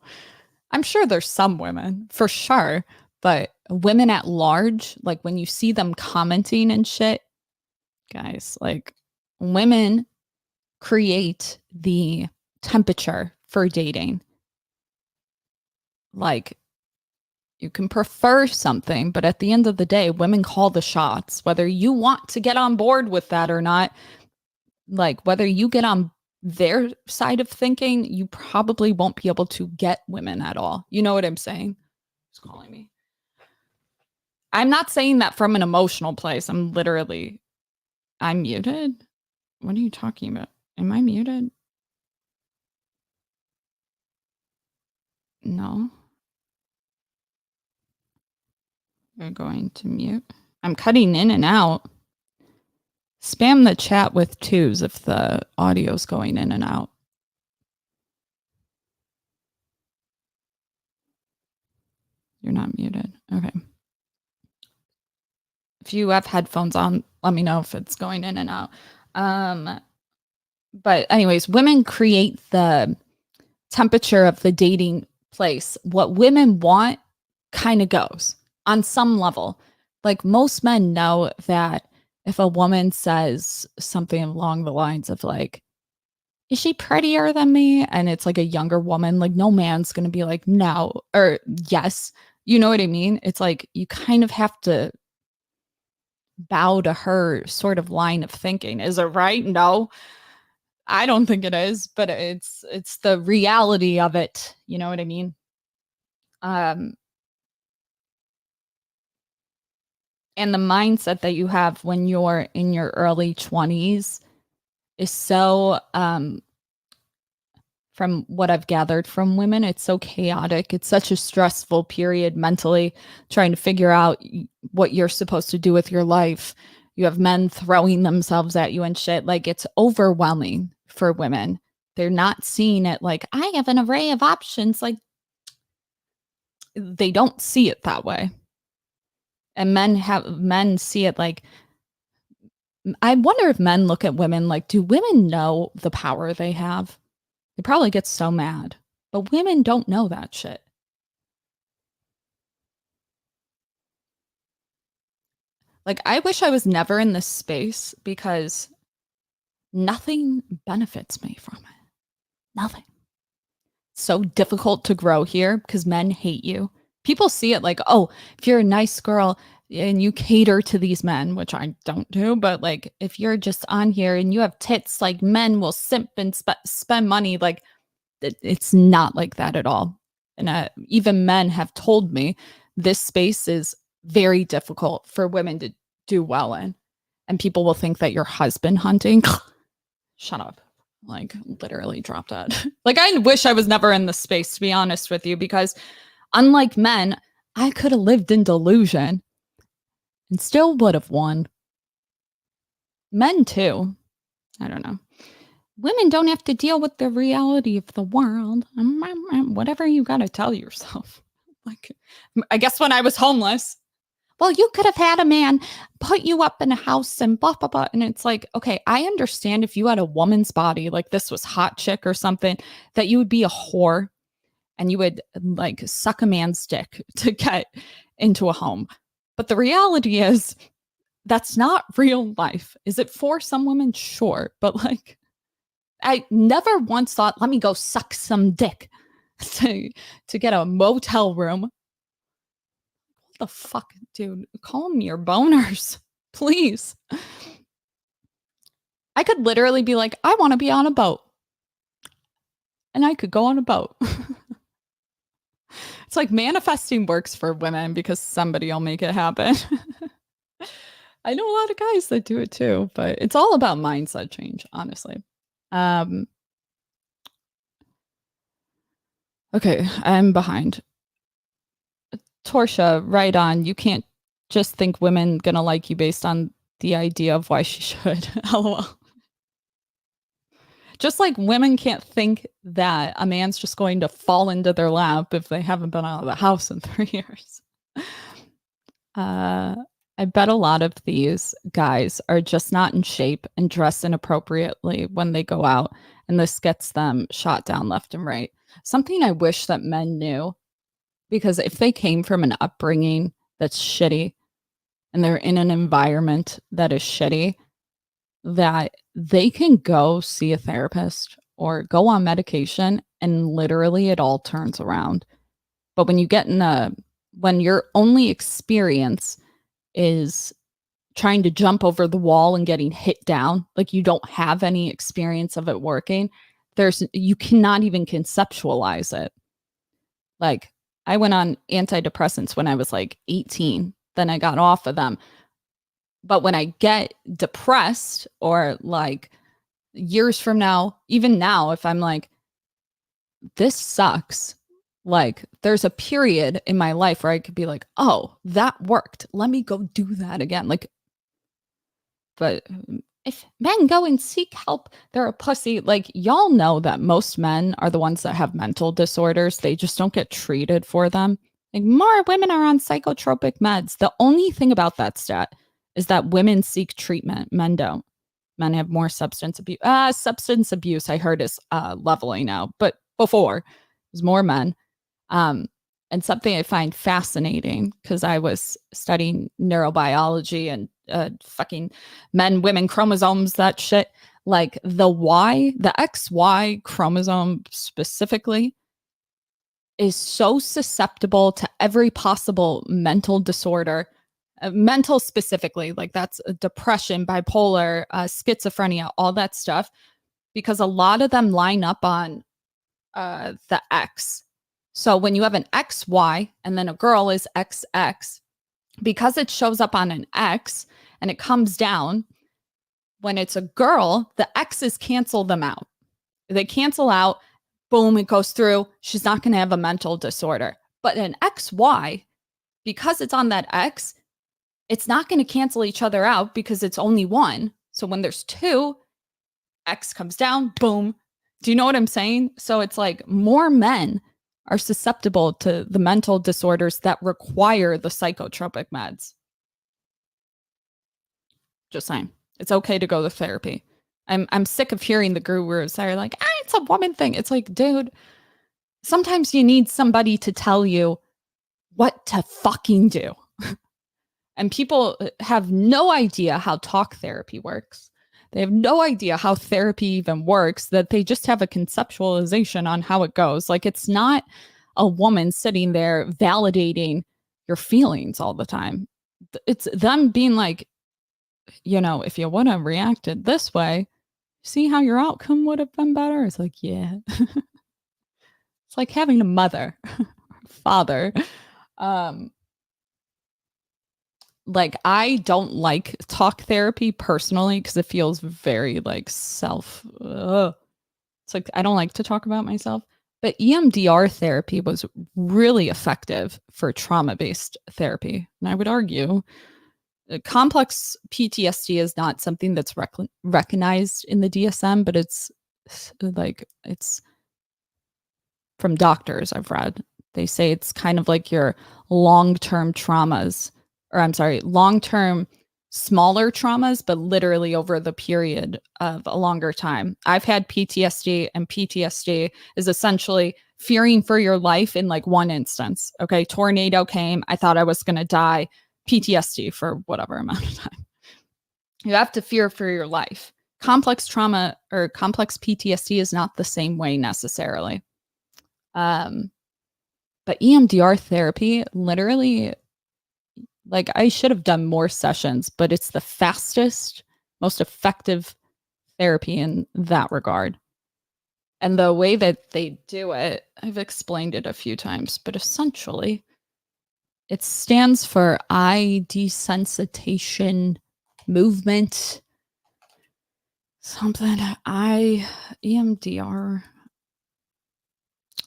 S1: I'm sure there's some women for sure, but women at large, like when you see them commenting and shit, guys, like women create the temperature for dating. Like you can prefer something, but at the end of the day, women call the shots, whether you want to get on board with that or not. Like whether you get on their side of thinking, you probably won't be able to get women at all. You know what I'm saying? He's calling me. I'm not saying that from an emotional place. I'm muted. What are you talking about? Am I muted? No. You're going to mute. I'm cutting in and out. Spam the chat with 2s if the audio's going in and out. You're not muted. Okay. If you have headphones on, let me know if it's going in and out. But anyways, women create the temperature of the dating place. What women want kind of goes on some level. Like most men know that if a woman says something along the lines of like, is she prettier than me? And it's like a younger woman, like no man's going to be like, no, or yes. You know what I mean? It's like you kind of have to bow to her sort of line of thinking. Is it right? No, I don't think it is, but it's the reality of it. You know what I mean? And the mindset that you have when you're in your early 20s is so, from what I've gathered from women, it's so chaotic. It's such a stressful period mentally, trying to figure out what you're supposed to do with your life. You have men throwing themselves at you and shit. Like it's overwhelming for women. They're not seeing it like, I have an array of options. Like they don't see it that way. And men see it like, I wonder if men look at women like, do women know the power they have? They probably get so mad, but women don't know that shit. Like, I wish I was never in this space because nothing benefits me from it. Nothing. It's so difficult to grow here because men hate you. People see it like, oh, if you're a nice girl and you cater to these men, which I don't do, but like if you're just on here and you have tits, like men will simp and spend money. Like it's not like that at all. And even men have told me this space is very difficult for women to do well in. And people will think that you're husband hunting. Shut up. Like literally drop that. Like I wish I was never in this space, to be honest with you, because unlike men, I could have lived in delusion and still would have won. Men too. I don't know. Women don't have to deal with the reality of the world. Whatever you got to tell yourself. Like, I guess when I was homeless, well, you could have had a man put you up in a house and blah, blah, blah. And it's like, okay, I understand if you had a woman's body, like this was Hot Chick or something, that you would be a whore and you would like suck a man's dick to get into a home. But the reality is that's not real life. Is it for some women? Sure. But like, I never once thought, let me go suck some dick to get a motel room. What the fuck, dude? Calm your boners, please. I could literally be like, I want to be on a boat. And I could go on a boat. It's like manifesting works for women because somebody will make it happen. I know a lot of guys that do it too, but it's all about mindset change, honestly. Okay, I'm behind. Torshaa, right on. You can't just think women gonna like you based on the idea of why she should. LOL. Just like women can't think that a man's just going to fall into their lap if they haven't been out of the house in 3 years. I bet a lot of these guys are just not in shape and dress inappropriately when they go out, and this gets them shot down left and right. Something I wish that men knew, because if they came from an upbringing that's shitty and they're in an environment that is shitty, that they can go see a therapist or go on medication and literally it all turns around. But when you get when your only experience is trying to jump over the wall and getting hit down, like you don't have any experience of it working, you cannot even conceptualize it. Like I went on antidepressants when I was like 18, then I got off of them. But when I get depressed or like years from now, even now, if I'm like, this sucks, like there's a period in my life where I could be like, oh, that worked. Let me go do that again. Like, but if men go and seek help, they're a pussy. Like y'all know that most men are the ones that have mental disorders. They just don't get treated for them. Like more women are on psychotropic meds. The only thing about that stat is that women seek treatment. Men don't. Men have more substance abuse. Substance abuse, I heard, is leveling out. But before, it was more men. And something I find fascinating, because I was studying neurobiology and fucking men, women, chromosomes, that shit. Like the XY chromosome specifically is so susceptible to every possible mental disorder. Mental specifically, like that's depression, bipolar, schizophrenia, all that stuff, because a lot of them line up on the X. So when you have an XY and then a girl is XX, because it shows up on an X and it comes down, when it's a girl, the X's cancel them out. They cancel out, boom, it goes through. She's not going to have a mental disorder. But an XY, because it's on that X, it's not going to cancel each other out because it's only one. So when there's two, X comes down, boom. Do you know what I'm saying? So it's like more men are susceptible to the mental disorders that require the psychotropic meds. Just saying. It's okay to go to therapy. I'm sick of hearing the gurus that are like, it's a woman thing. It's like, dude, sometimes you need somebody to tell you what to fucking do. And people have no idea how talk therapy works. They have no idea how therapy even works, that they just have a conceptualization on how it goes. Like it's not a woman sitting there validating your feelings all the time. It's them being like, if you would have reacted this way, see how your outcome would have been better? It's like, yeah. It's like having a mother, father. Like I don't like talk therapy personally because it feels very like it's like I don't like to talk about myself. But EMDR therapy was really effective for trauma-based therapy. And I would argue complex PTSD is not something that's recognized in the DSM, but it's from doctors I've read. They say it's kind of like your long-term traumas long-term smaller traumas, but literally over the period of a longer time. I've had PTSD, and PTSD is essentially fearing for your life in like one instance. Okay, tornado came, I thought I was going to die, PTSD for whatever amount of time. You have to fear for your life. Complex trauma or complex PTSD is not the same way necessarily. But EMDR therapy, literally, like I should have done more sessions, but it's the fastest, most effective therapy in that regard. And the way that they do it, I've explained it a few times, but essentially it stands for eye desensitization movement. Something EMDR.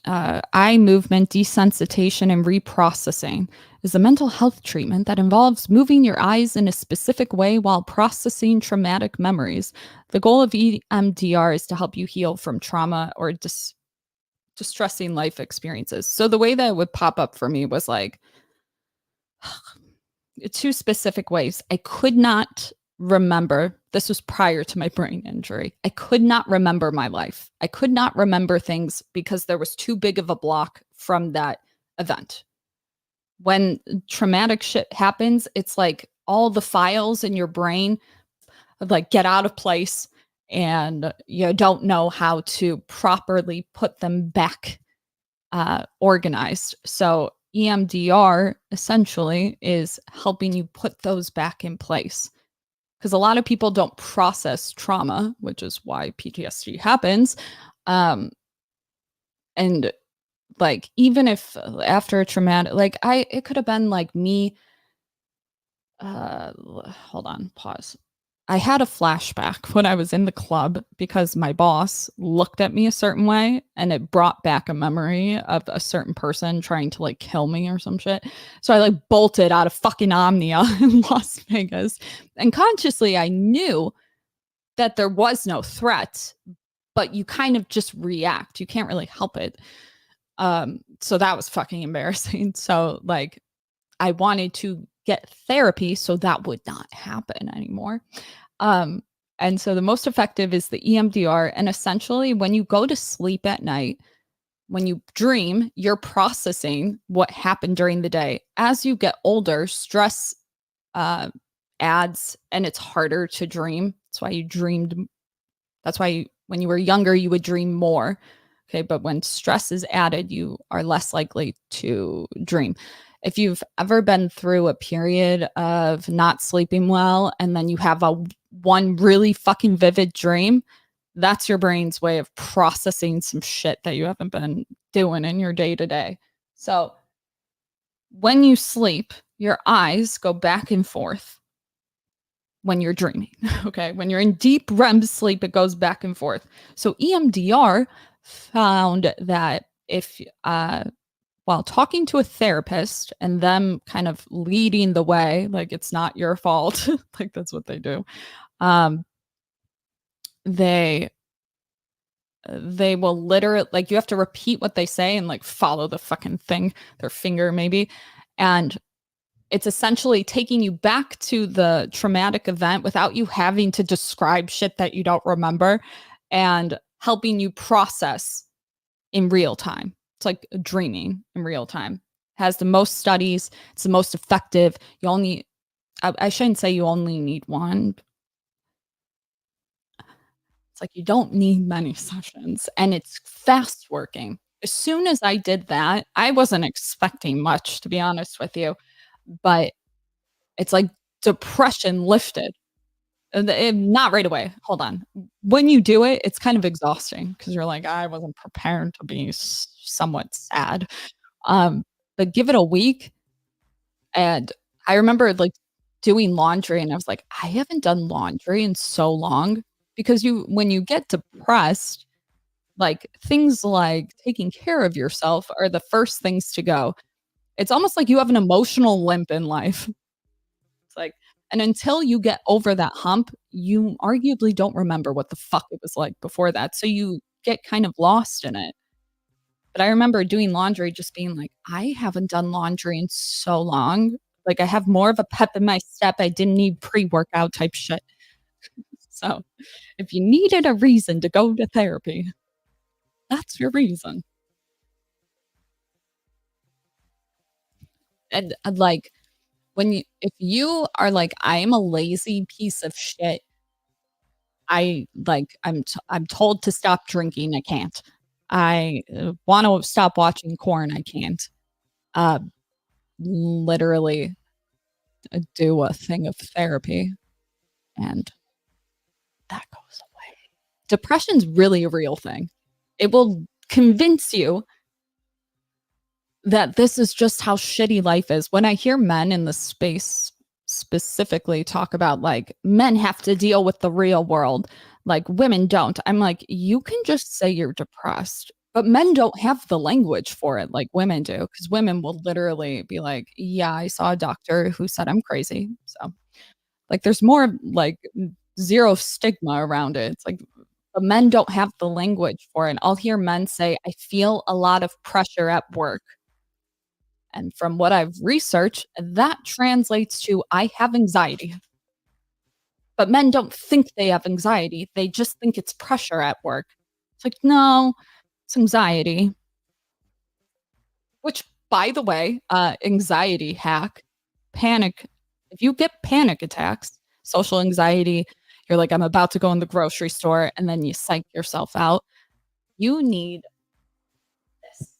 S1: Eye movement desensitization and reprocessing is a mental health treatment that involves moving your eyes in a specific way while processing traumatic memories. The goal of EMDR is to help you heal from trauma or distressing life experiences. So the way that it would pop up for me was like two specific ways. I could not remember, this was prior to my brain injury. I could not remember my life. I could not remember things because there was too big of a block from that event. When traumatic shit happens, it's like all the files in your brain like get out of place and you don't know how to properly put them back organized. So EMDR essentially is helping you put those back in place. Because a lot of people don't process trauma, which is why PTSD happens. And like, even if after a traumatic, like it could have been like me. Hold on, pause. I had a flashback when I was in the club because my boss looked at me a certain way and it brought back a memory of a certain person trying to like kill me or some shit. So I like bolted out of fucking Omnia in Las Vegas. And consciously I knew that there was no threat, but you kind of just react. You can't really help it. So that was fucking embarrassing. So like I wanted to get therapy so that would not happen anymore. And so the most effective is the EMDR. And essentially, when you go to sleep at night, when you dream, you're processing what happened during the day. As you get older, stress adds, and it's harder to dream. That's why you dreamed. That's why when you were younger, you would dream more. Okay. But when stress is added, you are less likely to dream. If you've ever been through a period of not sleeping well and then you have one really fucking vivid dream, that's your brain's way of processing some shit that you haven't been doing in your day to day. So when you sleep, your eyes go back and forth when you're dreaming. Okay. When you're in deep REM sleep, it goes back and forth. So EMDR found that if, while talking to a therapist and them kind of leading the way, like it's not your fault, like that's what they do. They will literally, like you have to repeat what they say and like follow the fucking thing, their finger maybe. And it's essentially taking you back to the traumatic event without you having to describe shit that you don't remember and helping you process in real time. It's like dreaming in real time. Has the most studies. It's the most effective. You only, I shouldn't say you only need one. It's like you don't need many sessions and it's fast working. As soon as I did that, I wasn't expecting much, to be honest with you, but it's like depression lifted. Not right away. Hold on. When you do it, it's kind of exhausting because you're like, I wasn't prepared to be somewhat sad. But give it a week. And I remember like doing laundry and I was like, I haven't done laundry in so long because when you get depressed, like things like taking care of yourself are the first things to go. It's almost like you have an emotional limp in life. It's like, and until you get over that hump, you arguably don't remember what the fuck it was like before that. So you get kind of lost in it. But I remember doing laundry just being like, I haven't done laundry in so long. Like, I have more of a pep in my step. I didn't need pre-workout type shit. So, if you needed a reason to go to therapy, that's your reason. And, like, if you are like, "I am a lazy piece of shit. I'm told to stop drinking, I can't. I, wanna stop watching porn, I can't." Uh, literally, do a thing of therapy, and that goes away. Depression's really a real thing. It will convince you that this is just how shitty life is. When I hear men in the space specifically talk about, like, men have to deal with the real world, like, women don't. I'm like, you can just say you're depressed, but men don't have the language for it like women do, because women will literally be like, yeah, I saw a doctor who said I'm crazy. So, like, there's more, like, zero stigma around it. It's like, but men don't have the language for it. I'll hear men say, I feel a lot of pressure at work. And from what I've researched, that translates to I have anxiety. But men don't think they have anxiety. They just think it's pressure at work. It's like, no, it's anxiety. Which, by the way, anxiety hack, panic. If you get panic attacks, social anxiety, you're like, I'm about to go in the grocery store, and then you psych yourself out. You need this.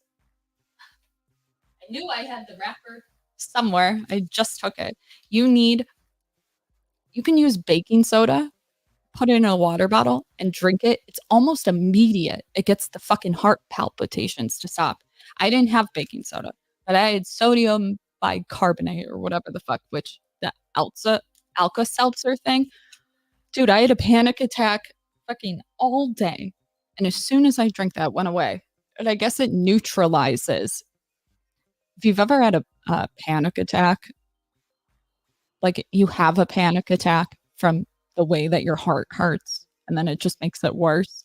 S1: I knew I had the wrapper somewhere. I just took it. You can use baking soda, put it in a water bottle and drink it. It's almost immediate. It gets the fucking heart palpitations to stop. I didn't have baking soda, but I had sodium bicarbonate or whatever the fuck, which the Alka-Seltzer thing. Dude, I had a panic attack fucking all day. And as soon as I drank that, it went away. And I guess it neutralizes. If you've ever had a panic attack, like, you have a panic attack from the way that your heart hurts, and then it just makes it worse.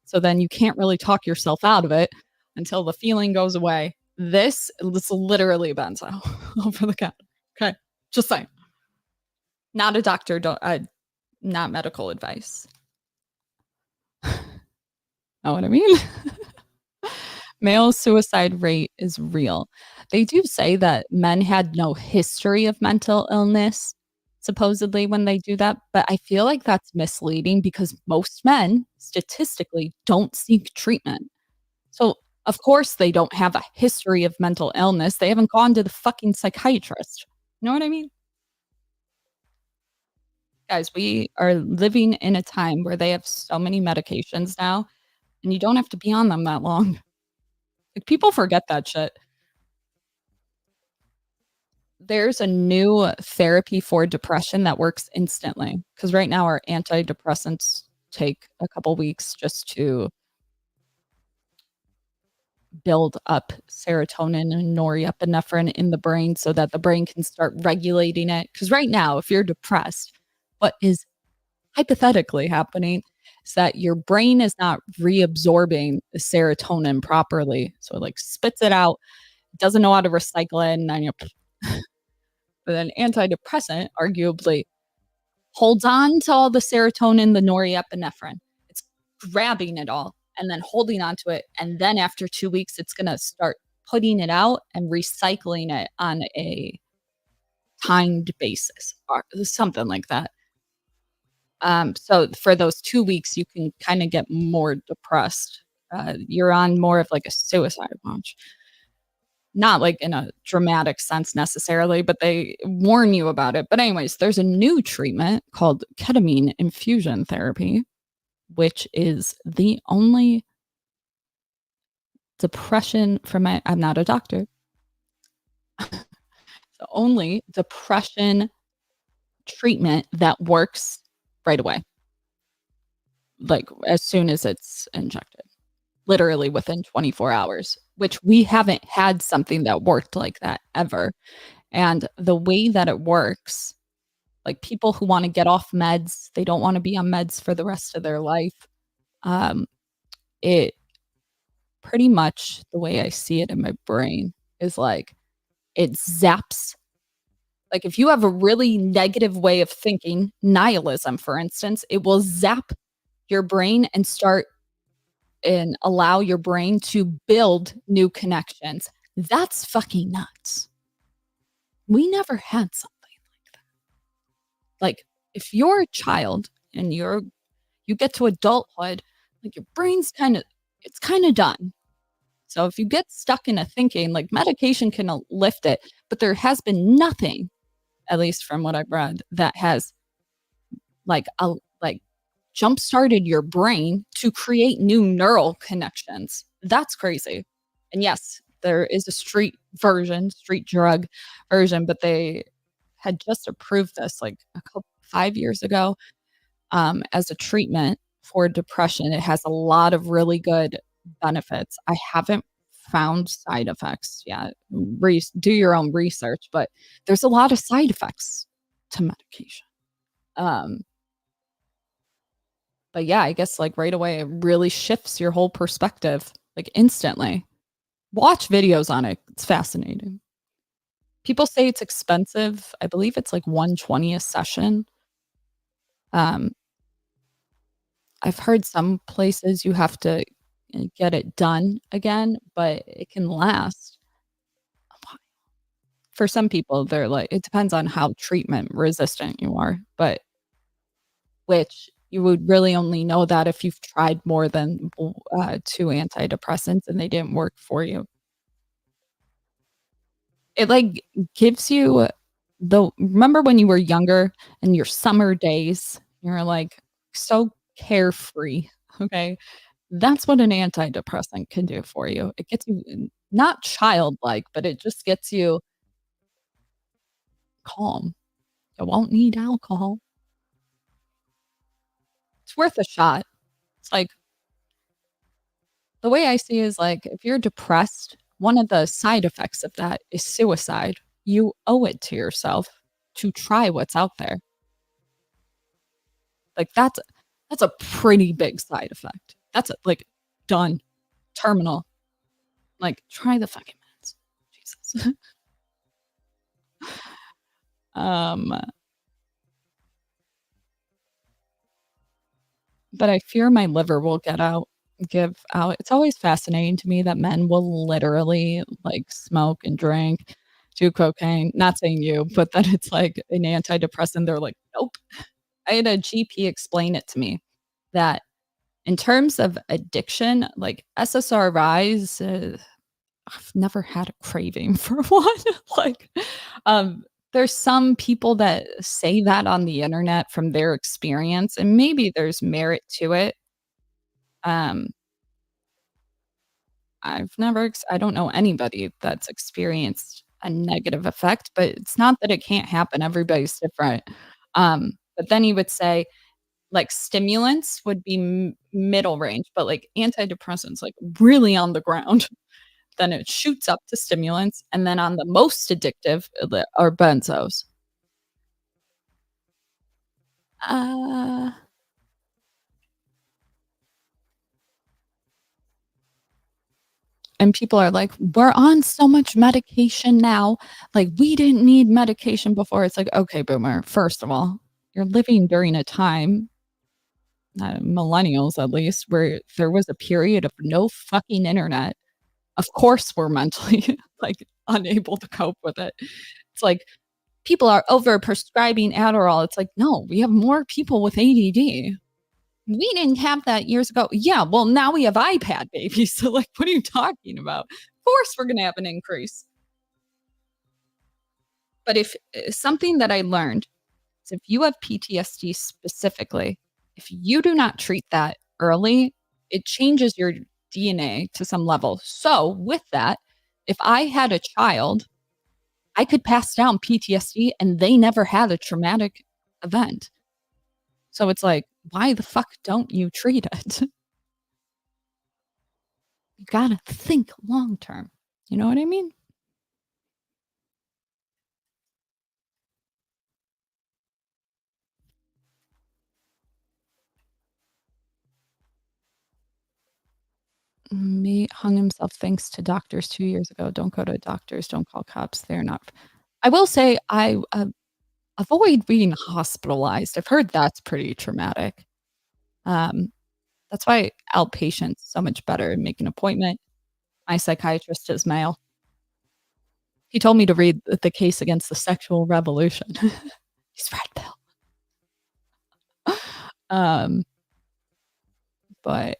S1: So then you can't really talk yourself out of it until the feeling goes away. This literally benzo over the counter. Okay, just saying. Not a doctor. Not medical advice. Know what I mean? Male suicide rate is real. They do say that men had no history of mental illness, supposedly, when they do that, but I feel like that's misleading because most men, statistically, don't seek treatment. So, of course, they don't have a history of mental illness. They haven't gone to the fucking psychiatrist. You know what I mean? Guys, we are living in a time where they have so many medications now, and you don't have to be on them that long. Like, people forget that shit. There's a new therapy for depression that works instantly, because right now our antidepressants take a couple weeks just to build up serotonin and norepinephrine in the brain so that the brain can start regulating it. Because right now, if you're depressed, what is hypothetically happening is that your brain is not reabsorbing the serotonin properly. So it, like, spits it out, doesn't know how to recycle it, and then you but an antidepressant arguably holds on to all the serotonin, the norepinephrine. It's grabbing it all and then holding on to it. And then after 2 weeks, it's going to start putting it out and recycling it on a timed basis or something like that. So for those 2 weeks, you can kind of get more depressed. You're on more of like a suicide watch. Not like in a dramatic sense necessarily, but they warn you about it. But anyways, there's a new treatment called ketamine infusion therapy, which is the only depression I'm not a doctor. The only depression treatment that works right away. Like, as soon as it's injected. Literally within 24 hours, which we haven't had something that worked like that ever. And the way that it works, like, people who wanna get off meds, they don't wanna be on meds for the rest of their life. It pretty much, the way I see it in my brain is, like, it zaps Like, if you have a really negative way of thinking, nihilism, for instance, it will zap your brain and allow your brain to build new connections. That's fucking nuts. We never had something like that. Like, if you're a child and you get to adulthood, like, your brain's it's kinda done. So if you get stuck in a thinking, like, medication can lift it, but there has been nothing, at least from what I've read, that has, like, jump-started your brain to create new neural connections. That's crazy. And yes, there is a street drug version, but they had just approved this, like, 5 years ago, as a treatment for depression. It has a lot of really good benefits. I haven't found side effects yet. Do your own research, but there's a lot of side effects to medication. Um, but yeah, I guess like right away, it really shifts your whole perspective, like instantly. Watch videos on it. It's fascinating. People say it's expensive. I believe it's like 120 a session. Um, I've heard some places you have to get it done again, but it can last a while. For some people, they're like it depends on how treatment resistant you are, but which you would really only know that if you've tried more than 2 antidepressants and they didn't work for you. It, like, gives you the remember when you were younger and your summer days, you're, like, so carefree, okay? That's what an antidepressant can do for you. It gets you not childlike, but it just gets you calm. You won't need alcohol. It's worth a shot. It's like the way I see it is like, if you're depressed, one of the side effects of that is suicide. You owe it to yourself to try what's out there. Like, that's a pretty big side effect. That's, like, done. Terminal. Like, try the fucking meds. Jesus. Um, but I fear my liver will give out. It's always fascinating to me that men will literally, like, smoke and drink, do cocaine. Not saying you, but then it's like an antidepressant, they're like, "Nope." I had a GP explain it to me that in terms of addiction, like SSRIs, I've never had a craving for one. Like, um, there's some people that say that on the internet from their experience, and maybe there's merit to it. Um, I don't know anybody that's experienced a negative effect, but it's not that it can't happen. Everybody's different. But then he would say, like, stimulants would be middle range, but like antidepressants, like really on the ground. Then it shoots up to stimulants, and then on the most addictive are benzos. Uh, and people are like, "We're on so much medication now, like, we didn't need medication before." It's like, "Okay, boomer, first of all, you're living during a time, millennials at least, where there was a period of no fucking internet. Of course, we're mentally, like, unable to cope with it." It's like, people are over prescribing Adderall. It's like, "No, we have more people with ADD. We didn't have that years ago." Yeah, well, now we have iPad babies, so, like, what are you talking about? Of course, we're gonna have an increase. But if something that I learned is if you have PTSD specifically, if you do not treat that early, it changes your DNA to some level. So, with that, if I had a child, I could pass down PTSD and they never had a traumatic event. So it's like, why the fuck don't you treat it? You gotta think long term. You know what I mean? Me hung himself thanks to doctors 2 years ago. Don't go to doctors. Don't call cops. They're not. I will say I avoid being hospitalized. I've heard that's pretty traumatic. Um, that's why outpatient's so much better. Make an appointment. My psychiatrist is male. He told me to read the case against the sexual revolution. He's red pill. Um, but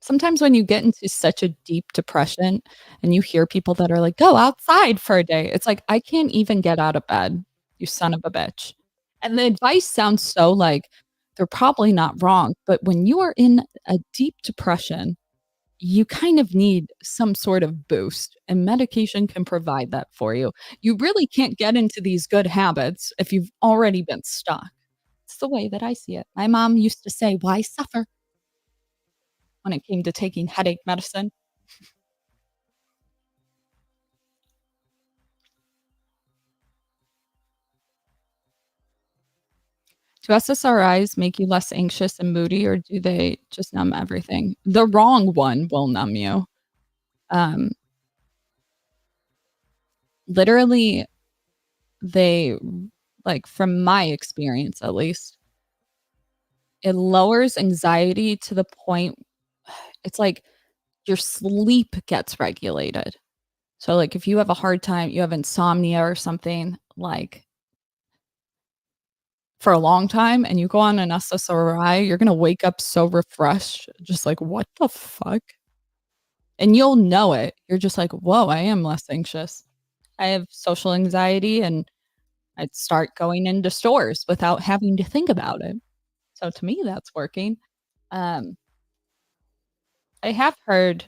S1: sometimes when you get into such a deep depression and you hear people that are like, "Go outside for a day," it's like, "I can't even get out of bed, you son of a bitch." And the advice sounds so like they're probably not wrong, but when you are in a deep depression, you kind of need some sort of boost, and medication can provide that for you. You really can't get into these good habits if you've already been stuck. It's the way that I see it. My mom used to say, "Why suffer?" when it came to taking headache medicine. Do SSRIs make you less anxious and moody, or do they just numb everything? The wrong one will numb you. Um, literally, they like, from my experience at least, it lowers anxiety to the point it's like your sleep gets regulated. So, like, if you have a hard time, you have insomnia or something, like, for a long time and you go on an SSRI, you're gonna wake up so refreshed, just like, "What the fuck?" And you'll know it. You're just like, "Whoa, I am less anxious." I have social anxiety, and I'd start going into stores without having to think about it. So to me, that's working. Um, I have heard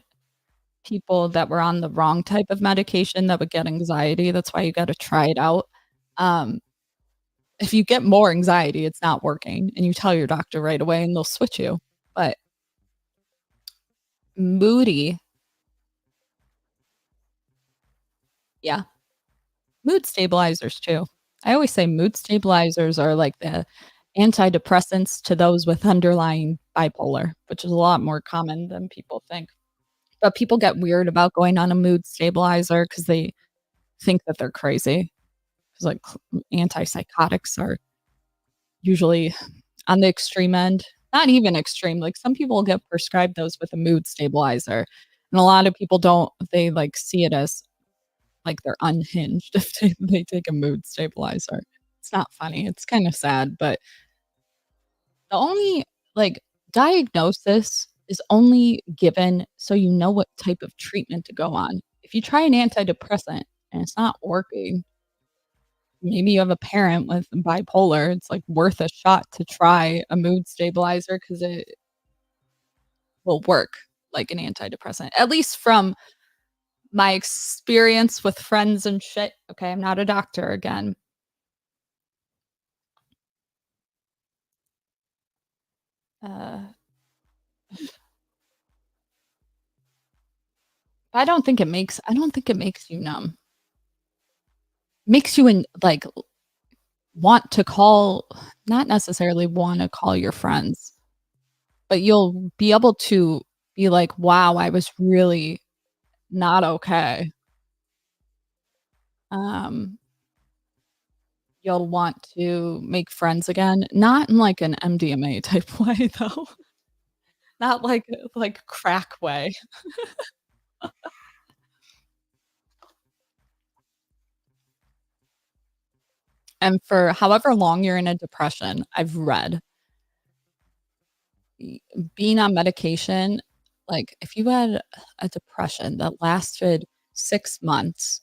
S1: people that were on the wrong type of medication that would get anxiety. That's why you gotta try it out. Um, if you get more anxiety, it's not working, and you tell your doctor right away, and they'll switch you. But moody, yeah, mood stabilizers too. I always say mood stabilizers are like the antidepressants to those with underlying bipolar, which is a lot more common than people think. But people get weird about going on a mood stabilizer because they think that they're crazy. 'Cause, like, antipsychotics are usually on the extreme end. Not even extreme, like, some people get prescribed those with a mood stabilizer, and a lot of people don't they, like, see it as, like, they're unhinged if they take a mood stabilizer. It's not funny, it's kinda sad, but the only, like, diagnosis is only given so you know what type of treatment to go on. If you try an antidepressant and it's not working, maybe you have a parent with bipolar, it's, like, worth a shot to try a mood stabilizer because it will work like an antidepressant, at least from my experience with friends and shit. Okay, I'm not a doctor again. Uh, I don't think it makes you numb. Makes you in like, want to call not necessarily wanna call your friends, but you'll be able to be like, "Wow, I was really not okay." Um, you'll want to make friends again, not in like an MDMA type way though, not like crack way. And for however long you're in a depression, I've read, y being on medication, like, if you had a depression that lasted 6 months,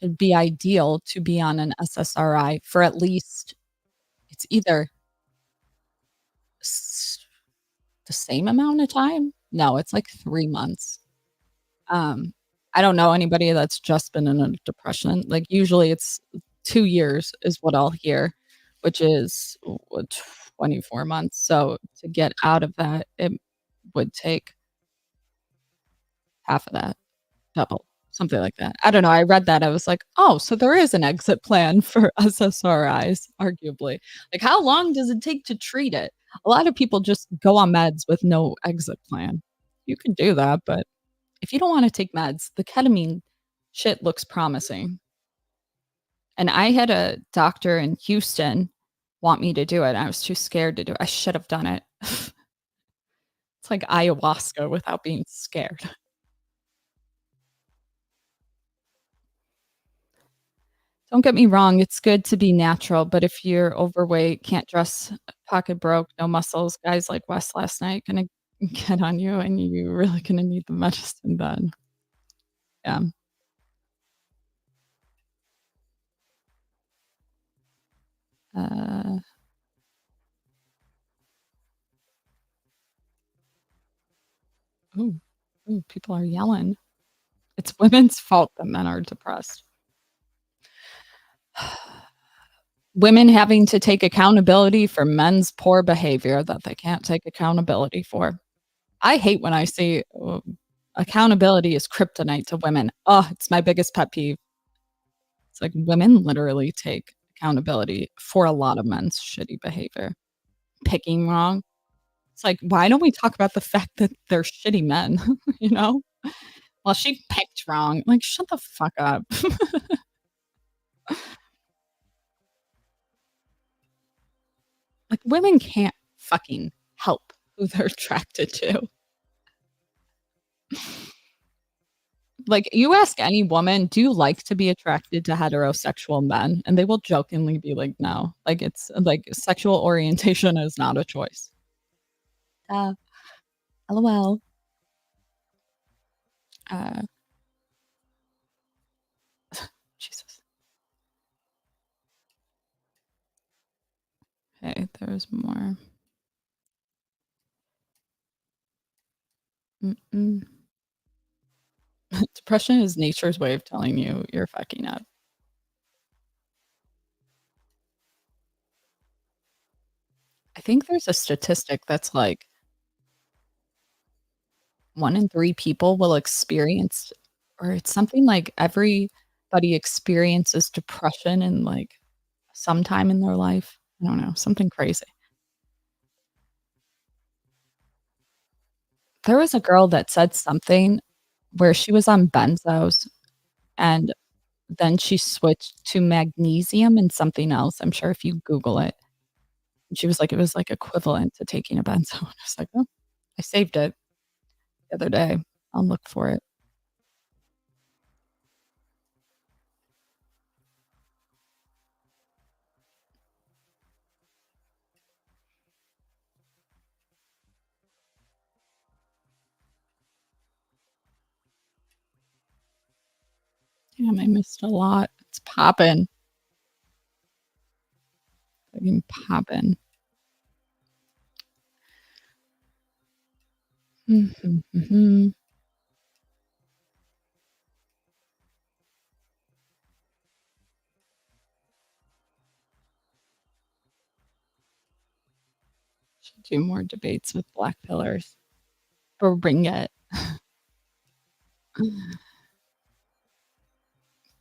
S1: it'd be ideal to be on an SSRI for at least it's either s the same amount of time? No, it's like 3 months. Um, I don't know anybody that's just been in a depression, like, usually it's 2 years is what I'll hear, which is, what, 24 months, so to get out of that, it would take half of that, double, something like that. I don't know, I read that, I was like, "Oh, so there is an exit plan for SSRIs, arguably." Like, how long does it take to treat it? A lot of people just go on meds with no exit plan. You can do that, but if you don't wanna take meds, the ketamine shit looks promising. And I had a doctor in Houston want me to do it. I was too scared to do it. I should have done it. It's like ayahuasca without being scared. Don't get me wrong, it's good to be natural, but if you're overweight, can't dress, pocket broke, no muscles, guys like Wes last night gonna get on you, and you're really gonna need the medicine then. Yeah. Uh, ooh, ooh, people are yelling. It's women's fault that men are depressed. Women having to take accountability for men's poor behavior that they can't take accountability for. I hate when I see, accountability is kryptonite to women. Oh, it's my biggest pet peeve. It's like women literally take accountability for a lot of men's shitty behavior. Picking wrong. It's like, why don't we talk about the fact that they're shitty men, you know? Well, she picked wrong. Like, shut the fuck up. Like, women can't fucking help who they're attracted to. Like, you ask any woman, "Do you like to be attracted to heterosexual men?" And they will jokingly be like, "No." Like, it's like, sexual orientation is not a choice. LOL. Uh, Jesus. Okay, there's more. Mm-mm. Depression is nature's way of telling you you're fucking up. I think there's a statistic that's like 1 in 3 people will experience, or it's something like everybody experiences depression in, like, sometime in their life. I don't know, something crazy. There was a girl that said something where she was on benzos, and then she switched to magnesium and something else. I'm sure if you Google it. And she was like, it was, like, equivalent to taking a benzo. And I was like, "Oh, I saved it the other day. I'll look for it." Damn, I missed a lot. It's popping. Fucking popping. Mhm, mhm. Should do more debates with black pillars. Bring it.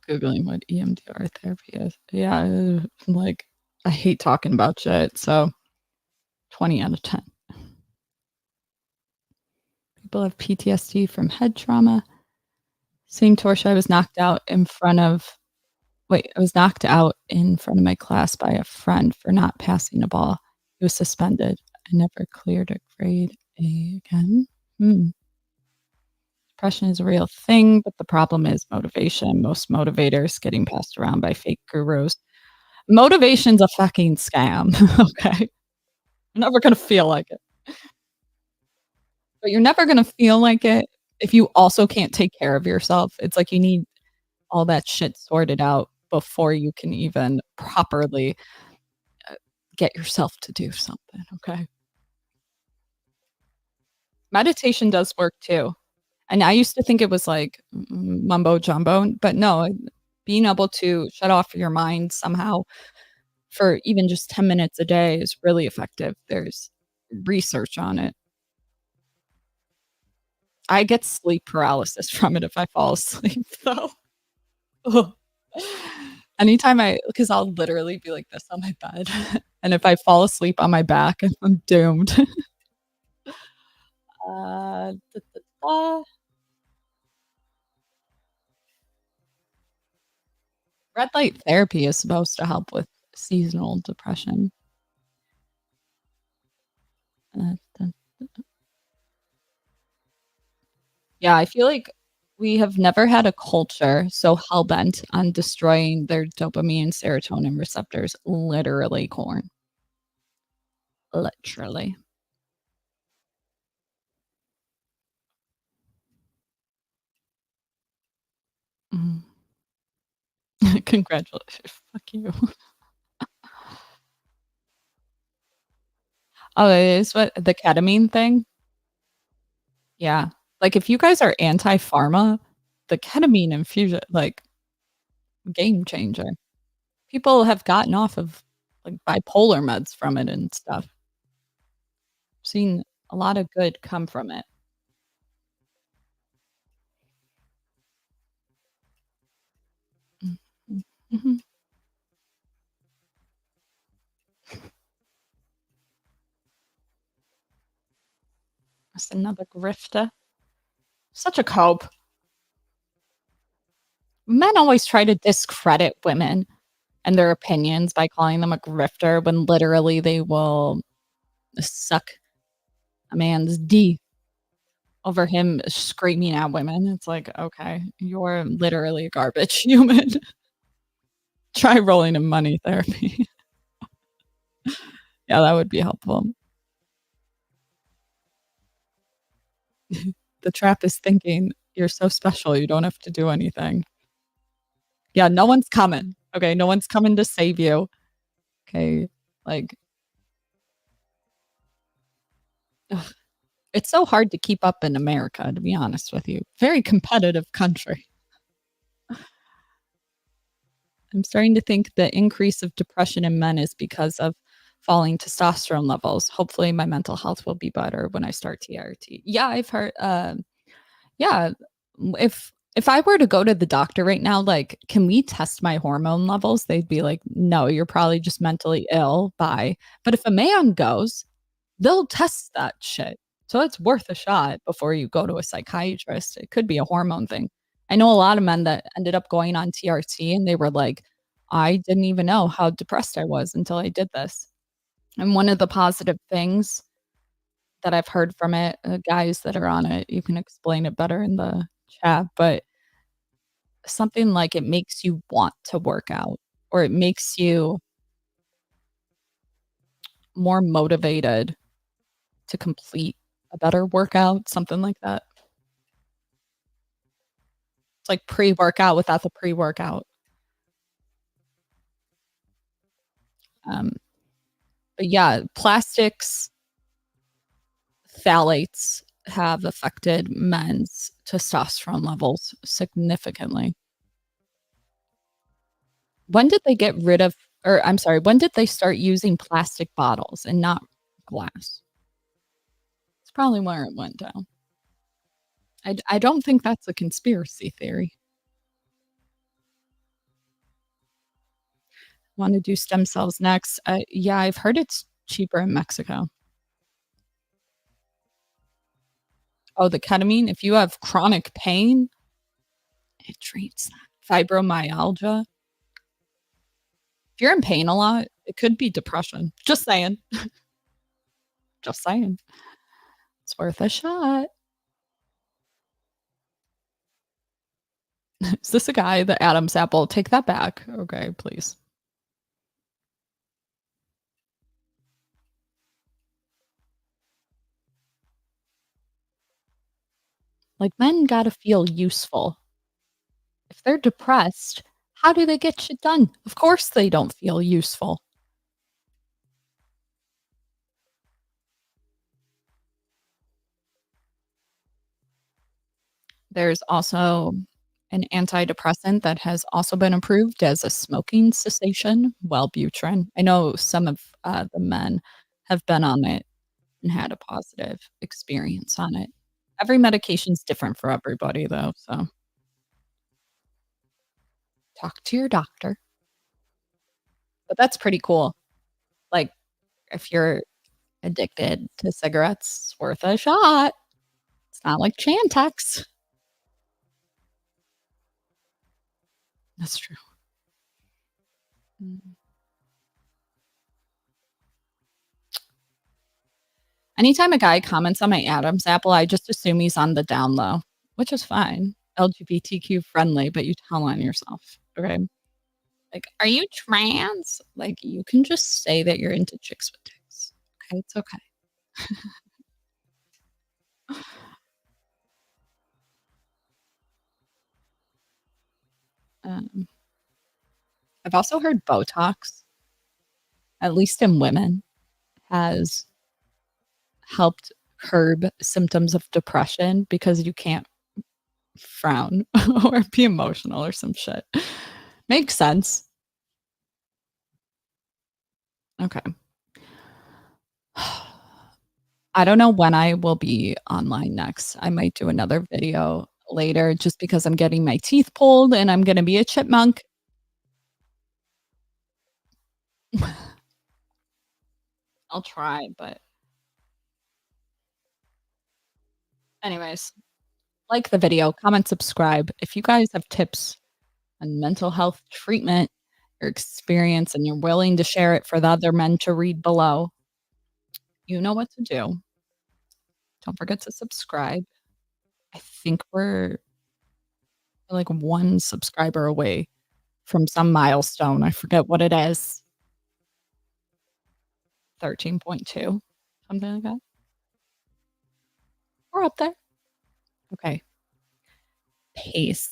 S1: Googling what EMDR therapy is. Yeah, like, I hate talking about shit, so 20 out of 10. People have PTSD from head trauma. Same torshaa, I was knocked out in front of my class by a friend for not passing a ball. He was suspended. I never cleared a grade A again. Hmm. Depression is a real thing, but the problem is motivation. Most motivators getting passed around by fake gurus. Motivation's a fucking scam, okay? You're never gonna feel like it. But you're never gonna feel like it if you also can't take care of yourself. It's like you need all that shit sorted out before you can even properly, uh, get yourself to do something, okay? Meditation does work too, and I used to think it was like mumbo jumbo, but no, being able to shut off your mind somehow for even just 10 minutes a day is really effective. There's research on it. I get sleep paralysis from it if I fall asleep, though. Ugh. Anytime 'cause I'll literally be like this on my bed, and if I fall asleep on my back, I'm doomed. Da, da, da. Red light therapy is supposed to help with seasonal depression. The Yeah, I feel like we have never had a culture so hell-bent on destroying their dopamine, serotonin receptors, literally corn, literally. Mhm. Congratulations. Fuck you. Oh, it is what the ketamine thing? Yeah. Like, if you guys are anti-pharma, the ketamine infusion, like, game changer. People have gotten off of, like, bipolar meds from it and stuff. Seen a lot of good come from it. Mm, mm, mhm. That's another grifter. Such a cope. Men always try to discredit women and their opinions by calling them a grifter when literally they will suck a man's D over him screaming at women. It's like, okay, you're literally a garbage human. Try rolling in money therapy. Yeah, that would be helpful. The trap is thinking you're so special, you don't have to do anything. Yeah, no one's coming. Okay, no one's coming to save you. Okay, like, ugh, it's so hard to keep up in America, to be honest with you. Very competitive country. I'm starting to think the increase of depression in men is because of falling testosterone levels. Hopefully, my mental health will be better when I start TRT. Yeah, I've heard, yeah, if I were to go to the doctor right now, like, "Can we test my hormone levels?" They'd be like, "No, you're probably just mentally ill, bye." But if a man goes, they'll test that shit. So it's worth a shot before you go to a psychiatrist. It could be a hormone thing. I know a lot of men that ended up going on TRT and they were like, "I didn't even know how depressed I was until I did this." And one of the positive things that I've heard from it, guys that are on it, you can explain it better in the chat, but something like it makes you want to work out or it makes you more motivated to complete a better workout, something like that. It's like pre-workout without the pre-workout. Um, but yeah, plastics, phthalates have affected men's testosterone levels significantly. When did they get rid of or I'm sorry, when did they start using plastic bottles and not glass? It's probably where it went down. I don't think that's a conspiracy theory. Wanna do stem cells next. Yeah, I've heard it's cheaper in Mexico. Oh, the ketamine, if you have chronic pain, it treats that. Fibromyalgia. If you're in pain a lot, it could be depression. Just saying. Just saying. It's worth a shot. Is this a guy, the Adam's apple? Take that back. Okay, please. Like, men gotta feel useful. If they're depressed, how do they get shit done? Of course they don't feel useful. There's also an antidepressant that has also been approved as a smoking cessation, Wellbutrin. I know some of, the men have been on it and had a positive experience on it. Every medication's different for everybody, though, so talk to your doctor. But that's pretty cool. Like, if you're addicted to cigarettes, it's worth a shot. It's not like Chantix. That's true. Mm. Anytime a guy comments on my Adam's apple, I just assume he's on the down low, which is fine. LGBTQ friendly, but you tell on yourself, okay? Like, "Are you trans?" Like, you can just say that you're into chicks with dicks, okay? It's okay. Um, I've also heard Botox, at least in women, has helped curb symptoms of depression because you can't frown or be emotional or some shit. Makes sense. Okay. I don't know when I will be online next. I might do another video later just because I'm getting my teeth pulled and I'm gonna be a chipmunk. I'll try, but anyways, like the video, comment, subscribe. If you guys have tips on mental health treatment or experience and you're willing to share it for the other men to read below, you know what to do. Don't forget to subscribe. I think we're like 1 subscriber away from some milestone. I forget what it is. 13.2, something like that. We're up there. Okay. Peace.